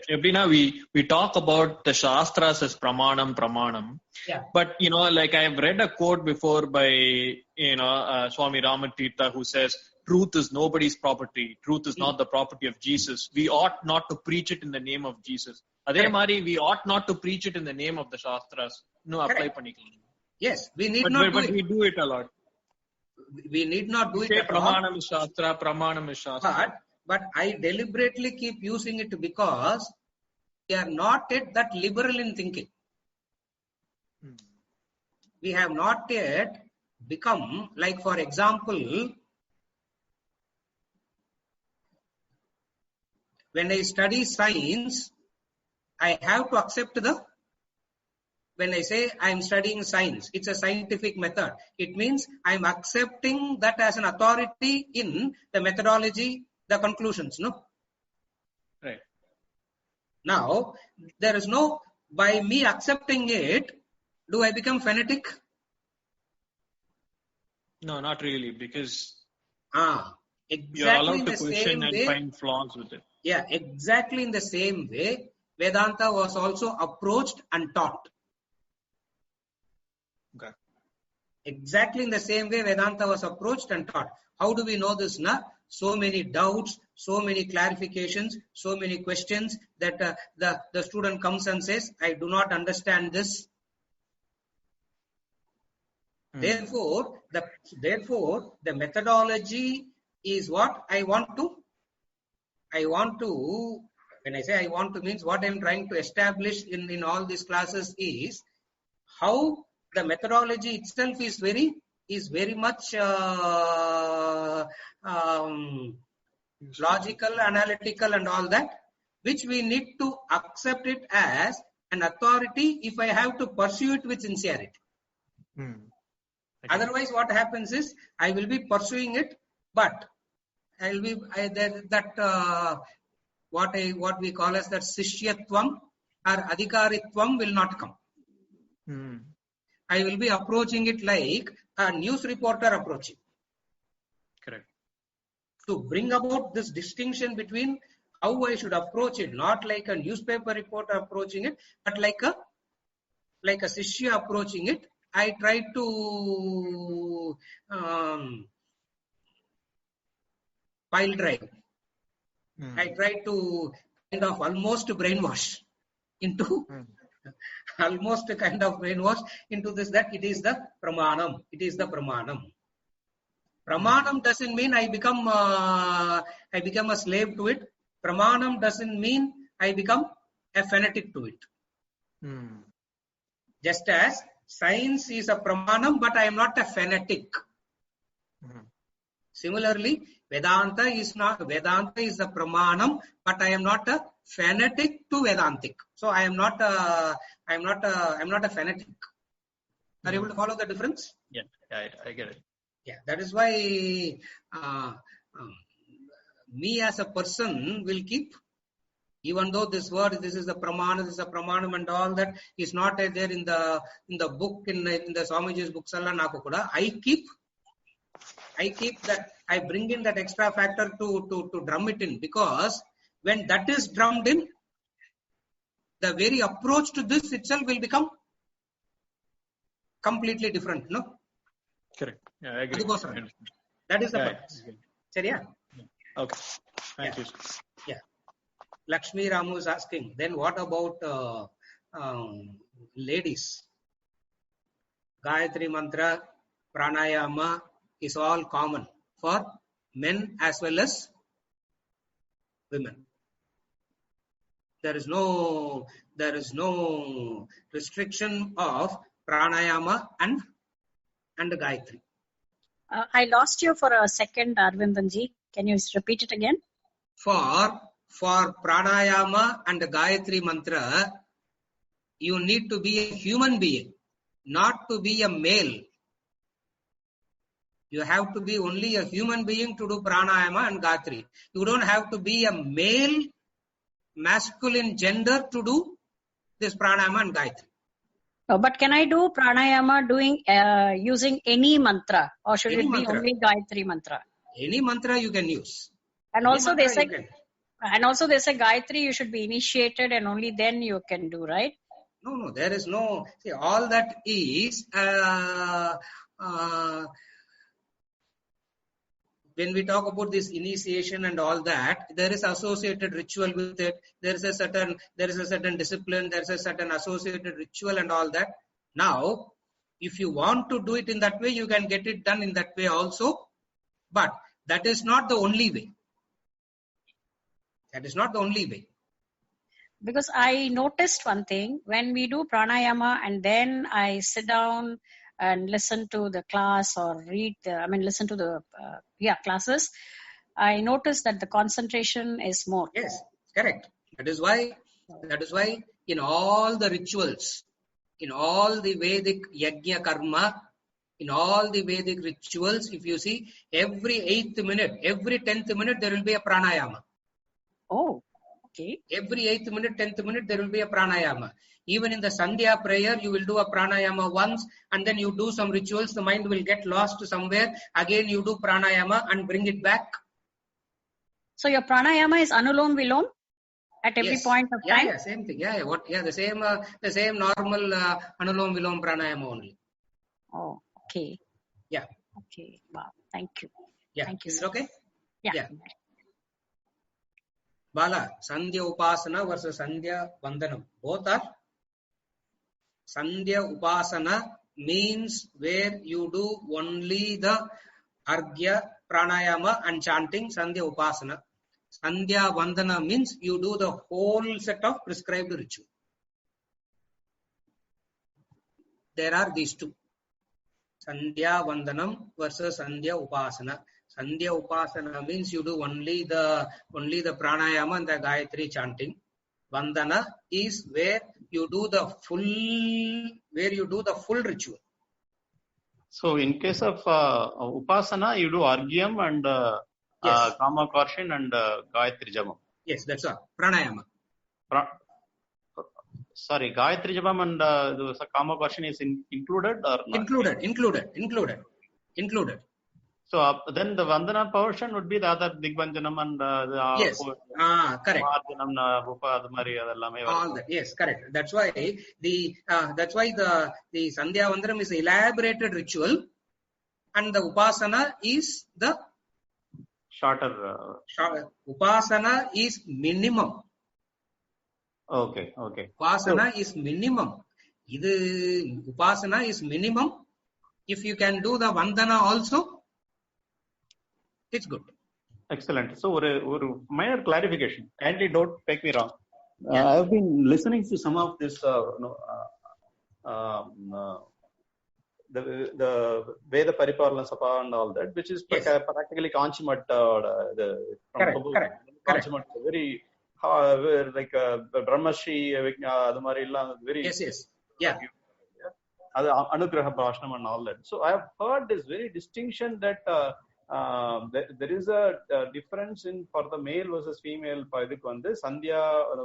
Every now we talk about the Shastras as pramanam. Yeah. But like I've read a quote before by Swami Ramatirtha, who says, "Truth is nobody's property. Truth is not the property of Jesus. We ought not to preach it in the name of Jesus. Adhe mari, we ought not to preach it in the name of the Shastras." Apply panikalam. Yes, we need but not. But we do it a lot. We need not do it at all. Pramanam is Shastra. But I deliberately keep using it because we are not yet that liberal in thinking. We have not yet become, like for example, when I study science, I have to accept when I say I am studying science, it's a scientific method. It means I am accepting that as an authority in the methodology, the conclusions, no? Right. Now, there is no, by me accepting it, do I become fanatic? No, not really, because exactly you're allowed in to the question same and way, find flaws with it. Yeah, exactly in the same way, Vedanta was also approached and taught. Okay. Exactly in the same way Vedanta was approached and taught. How do we know this? So many doubts, so many clarifications, so many questions that the student comes and says, I do not understand this. Therefore, the methodology is what I want to, when I say I want to means what I am trying to establish in all these classes is how the methodology itself is very much logical, analytical and all that, which we need to accept it as an authority if I have to pursue it with sincerity. Okay. Otherwise, what happens is I will be pursuing it, but I will be what we call as that sishyatvam or adhikaritvam will not come. I will be approaching it like a news reporter approaching. Correct. To bring about this distinction between how I should approach it, not like a newspaper reporter approaching it, but like a Sishya approaching it, I try to pile drive. I try to kind of almost brainwash into almost kind of brainwash into this, that it is the pramanam. It is the pramanam. Pramanam doesn't mean I become a slave to it. Pramanam doesn't mean I become a fanatic to it. Just as science is a pramanam, but I am not a fanatic. Similarly, Vedanta is a pramanam, but I am not a fanatic to Vedantic. So I am not a fanatic. Are you able to follow the difference? Yeah, I get it. Yeah, that is why me as a person will keep Even though this word, this is the pramana, this is a pramanam and all that is not there in the book, in the Swamiji's books, I keep that, I bring in that extra factor to drum it in, because when that is drummed in, the very approach to this itself will become completely different, no? Correct. Yeah, I agree. That is the purpose. Seriya? Okay. Thank you. Yeah. Lakshmi Ramu is asking, then what about ladies? Gayatri mantra, pranayama is all common for men as well as women. There is no restriction of pranayama and Gayatri. I lost you for a second, Arvindanji. Can you repeat it again? For pranayama and Gayatri mantra, you need to be a human being, not to be a male. You have to be only a human being to do pranayama and Gayatri. You don't have to be a male, masculine gender to do this pranayama and Gayatri. No, but can I do pranayama using any mantra, or should it be only Gayatri mantra? Any mantra you can use. And also they say Gayatri you should be initiated and only then you can do, right? No, there is no. See, all that is when we talk about this initiation and all that, there is associated ritual with it. There is a certain discipline. There is a certain associated ritual and all that. Now, if you want to do it in that way, you can get it done in that way also. But that is not the only way. That is not the only way. Because I noticed one thing, when we do pranayama and then I sit down and listen to the class or listen to the classes, I noticed that the concentration is more. Yes, correct. That is why in all the rituals, in all the Vedic yajna karma, in all the Vedic rituals, if you see, every 8th minute, every 10th minute, there will be a pranayama. Oh, okay. Every 8th minute, 10th minute, there will be a pranayama. Even in the Sandhya prayer, you will do a pranayama once, and then you do some rituals, the mind will get lost somewhere. Again, you do pranayama and bring it back. So your pranayama is anulom vilom at every point of time? Yeah, same thing. The same normal anulom vilom pranayama only. Oh, okay. Yeah. Okay. Wow. Thank you. Yeah. Thank you. Is it okay? Yeah. Bala, Sandhya Upasana versus Sandhya Vandanam. Both are. Sandhya Upasana means where you do only the Arghya, Pranayama and chanting, Sandhya Upasana. Sandhya Vandana means you do the whole set of prescribed ritual. There are these two. Sandhya Vandanam versus Sandhya Upasana. Sandhya Upasana means you do only the pranayama and the Gayatri chanting. Vandana is where you do the full ritual. So in case of Upasana, you do Argyam and Yes. Kama Karshin and Gayatri Jabam. Yes, that's all. Pranayama. Sorry, Gayatri Jabam and Kama Karshin is included or not? Included. So then the Vandana portion would be the other Digbanjanam and yes. Correct. All that. Yes, correct. That's why the Sandhya Vandanam is elaborated ritual, and the Upasana is the shorter. Upasana is minimum. Okay. Upasana is minimum. Upasana is minimum. If you can do the Vandana also, it's good. Excellent. So, a minor clarification. Kindly don't take me wrong. I have been listening to some of this, the Veda Pariparalana Sabha and all that, which is practically Kanchimat. Correct. Very like Brahmashi, very. Yes. Yeah. Anugraha Bhashanam and all that. So I have heard this very distinction that there is a difference in for the male versus female. இதுக்கு வந்து சந்தியா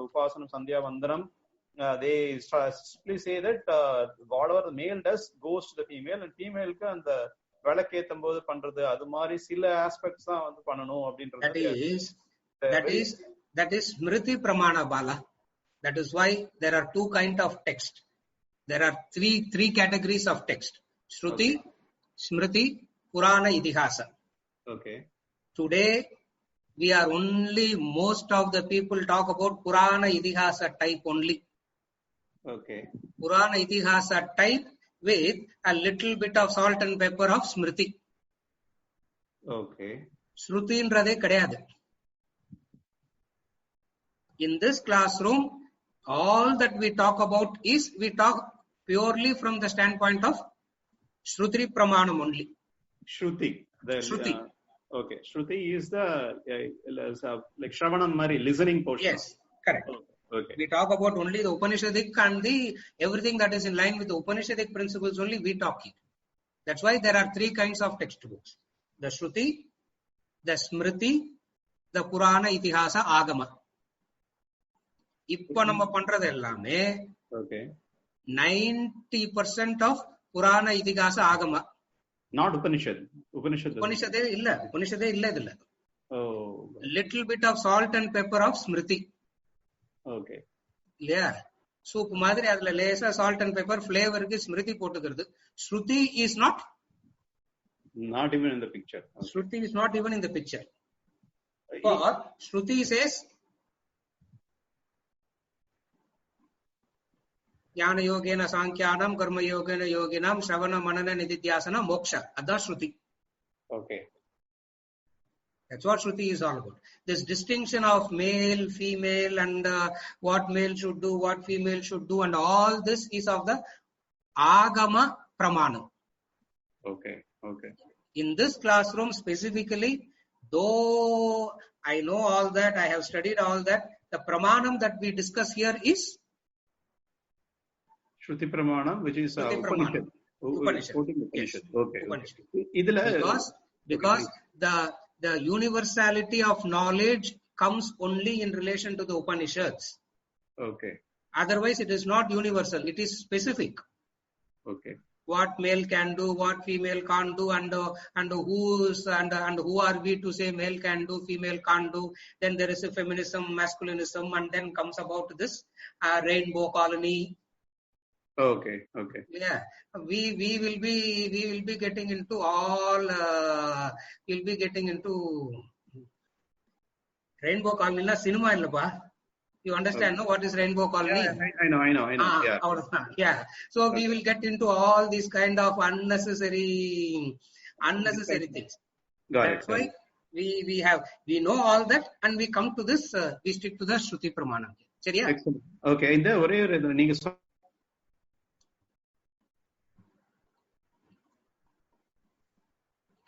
உபாசனம் சந்தியா வந்தனம் they simply say that whatever the male does goes to the female, and female க்கு அந்த விளக்கேத்தும் போது பண்றது அது மாதிரி சில ஆஸ்பெக்ட்ஸ் தான் வந்து பண்ணணும் அப்படின்றது. That is Smriti Pramana, Bala. That is why there are two kinds of text. There are three categories of text: Shruti, okay. Smriti, Purana, Itihasa. Okay. Today we are only, most of the people talk about Purana, Itihasa type only. Okay. Purana, Itihasa type with a little bit of salt and pepper of Smriti. Okay. Shruti inrade kadiyadu. In this classroom, all that we talk about is, we talk purely from the standpoint of Shruti Pramanam only. Shruti. Shruti. Okay. Shruti is the like Shravanam Mari, listening portion. Yes, correct. Okay. We talk about only the Upanishadic and the everything that is in line with the Upanishadic principles only we talk it. That's why there are three kinds of textbooks: the Shruti, the Smriti, the Purana, Itihasa, Agama. இப்ப நம்ம பண்றது எல்லாமே 90% of Purana, Itihasa, Agama. Not Upanishad இல்ல இதுல. Little bit of salt and pepper of Smriti. Okay. Yeah. Soup மாதிரி அதுல லேசா salt and pepper flavorக்கு Smriti போட்டுக்கிறது. Shruti is not even in the picture. Okay. Shruti is not even in the picture. Or Shruti says Jnana Yogena Sankhyanam Karma Yogena Yoginam Shravana Manana Nididhyasana Moksha. That's Shruti. Okay. That's what Shruti is all about. This distinction of male, female, and what male should do, what female should do, and all this is of the Agama Pramanam. Okay. In this classroom specifically, though I know all that, I have studied all that, the Pramanam that we discuss here is Shruti Pramanam, which is Upanishad. Yes. Okay. Upanishad. Because the universality of knowledge comes only in relation to the Upanishads. Okay. Otherwise, it is not universal. It is specific. Okay. What male can do, what female can't do, and who are we to say male can do, female can't do? Then there is a feminism, masculinism, and then comes about this rainbow colony. Okay. Yeah, we will be getting into all. We'll be getting into rainbow colony. Na cinema illapa. You understand, no? What is rainbow colony? Yeah, I know. Yeah. So we will get into all these kind of unnecessary things. That's why we know all that, and we come to this. We stick to the Shruti Pramanam. Seriya? Excellent. Okay. இந்த ஒரே நீங்க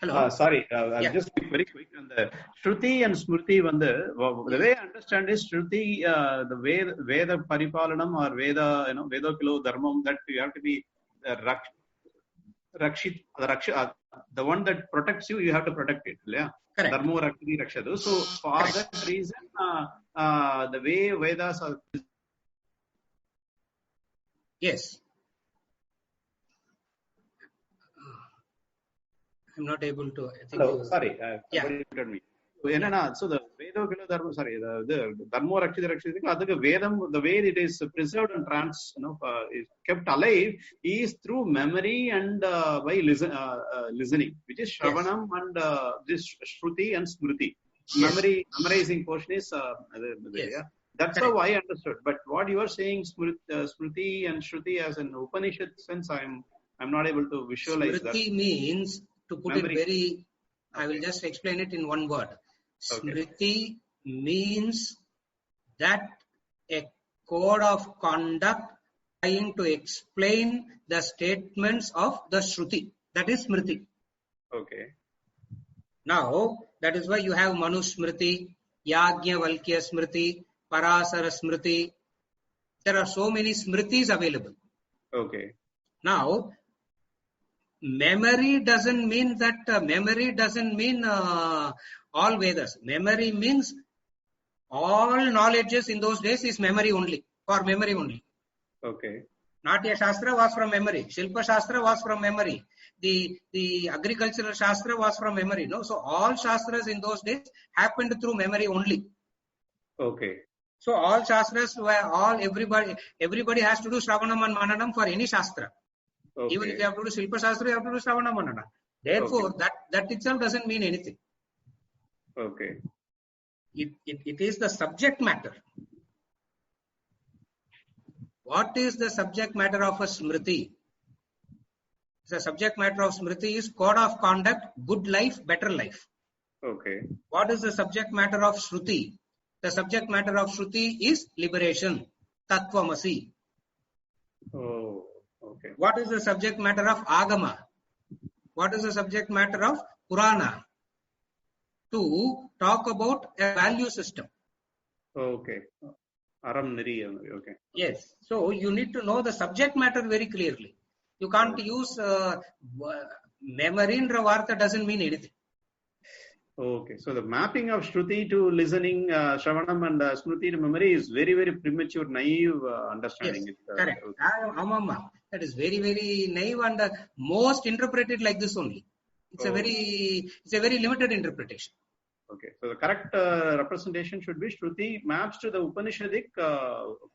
Hello. Sorry, I'll just be very quick. And the Shruti and Smriti, the way I understand is Shruti, the Veda Paripalanam or Veda, Veda Kilo Dharmam, that you have to be the one that protects you, you have to protect it. Yeah. Correct. Dharmo Rakshati Rakshadu. So for that reason, the way Vedas are. Yes. I'm not able to. I think sorry. Me. So the Veda Dharma, the Dharma Rakshiti, Vedam, the way it is preserved and is kept alive is through memory and by listening, which is Shravanam and this Shruti and Smriti. Yes. Memorizing portion is yes. Yeah. That's correct. How I understood. But what you are saying, Smriti and Shruti, as an Upanishad sense, I'm not able to visualize Smriti that. Smriti means, to put memory. It very, I will just explain it in one word. Smriti means that a code of conduct trying to explain the statements of the Shruti. That is Smriti. Okay. Now, that is why you have Manu Smriti, Yajnavalkya Smriti, Parasara Smriti. There are so many Smritis available. Okay. Now, Memory doesn't mean all Vedas. Memory means all knowledges in those days is memory only, for memory only. Okay. Natya Shastra was from memory. Shilpa Shastra was from memory. The agricultural Shastra was from memory. No, so all Shastras in those days happened through memory only. Okay. So all Shastras were everybody has to do Shravanam and Mananam for any Shastra. Okay. Even if you have to do Shilpa Shastra, you have to do Shravana Manana. Therefore, that itself doesn't mean anything. Okay. It is the subject matter. What is the subject matter of a Smriti? The subject matter of Smriti is code of conduct, good life, better life. Okay. What is the subject matter of Shruti? The subject matter of Shruti is liberation, Tattvamasi. Oh, okay. What is the subject matter of Agama? What is the subject matter of Purana? To talk about a value system. Okay. Aram Niri. Okay. Yes. So you need to know the subject matter very clearly. You can't use memory in Ravartha doesn't mean anything. Okay. So the mapping of Shruti to listening, Shravanam and Smriti to memory is very, very premature, naive understanding. Yes, correct. That is very, very naive and most interpreted like this only. It's a very limited interpretation. Okay. So the correct representation should be Shruti maps to the Upanishadic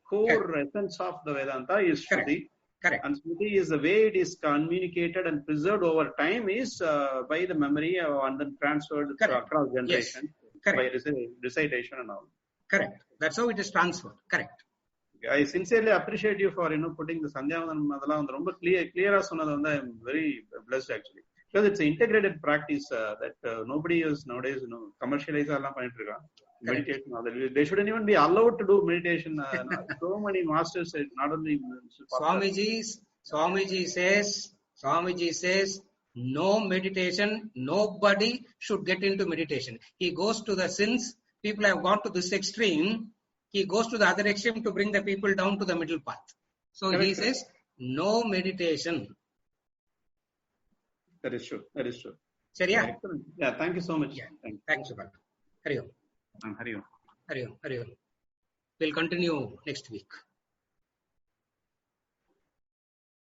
core essence of the Vedanta is Shruti. Correct. And Smriti is the way it is communicated and preserved over time is by the memory and then transferred across generations by recitation and all. Correct. That's how it is transferred. Correct. I sincerely appreciate you for putting the Sandhyavanam adala romba clear sonadhu I am very blessed actually. Because it's an integrated practice that nobody is nowadays commercialize alla pannittu irukanga. Meditation, they shouldn't even be allowed to do meditation. So many masters, not only Swamiji says no meditation, nobody should get into meditation. He goes to the sins, people have gone to this extreme, he goes to the other extreme to bring the people down to the middle path. So he says no meditation. That is true. That is true. Seriya? Yeah, thank you so much. Yeah. Thanks, Subhash. Hari Om. Hari Om. Hari Om. Hari Om. We'll continue next week.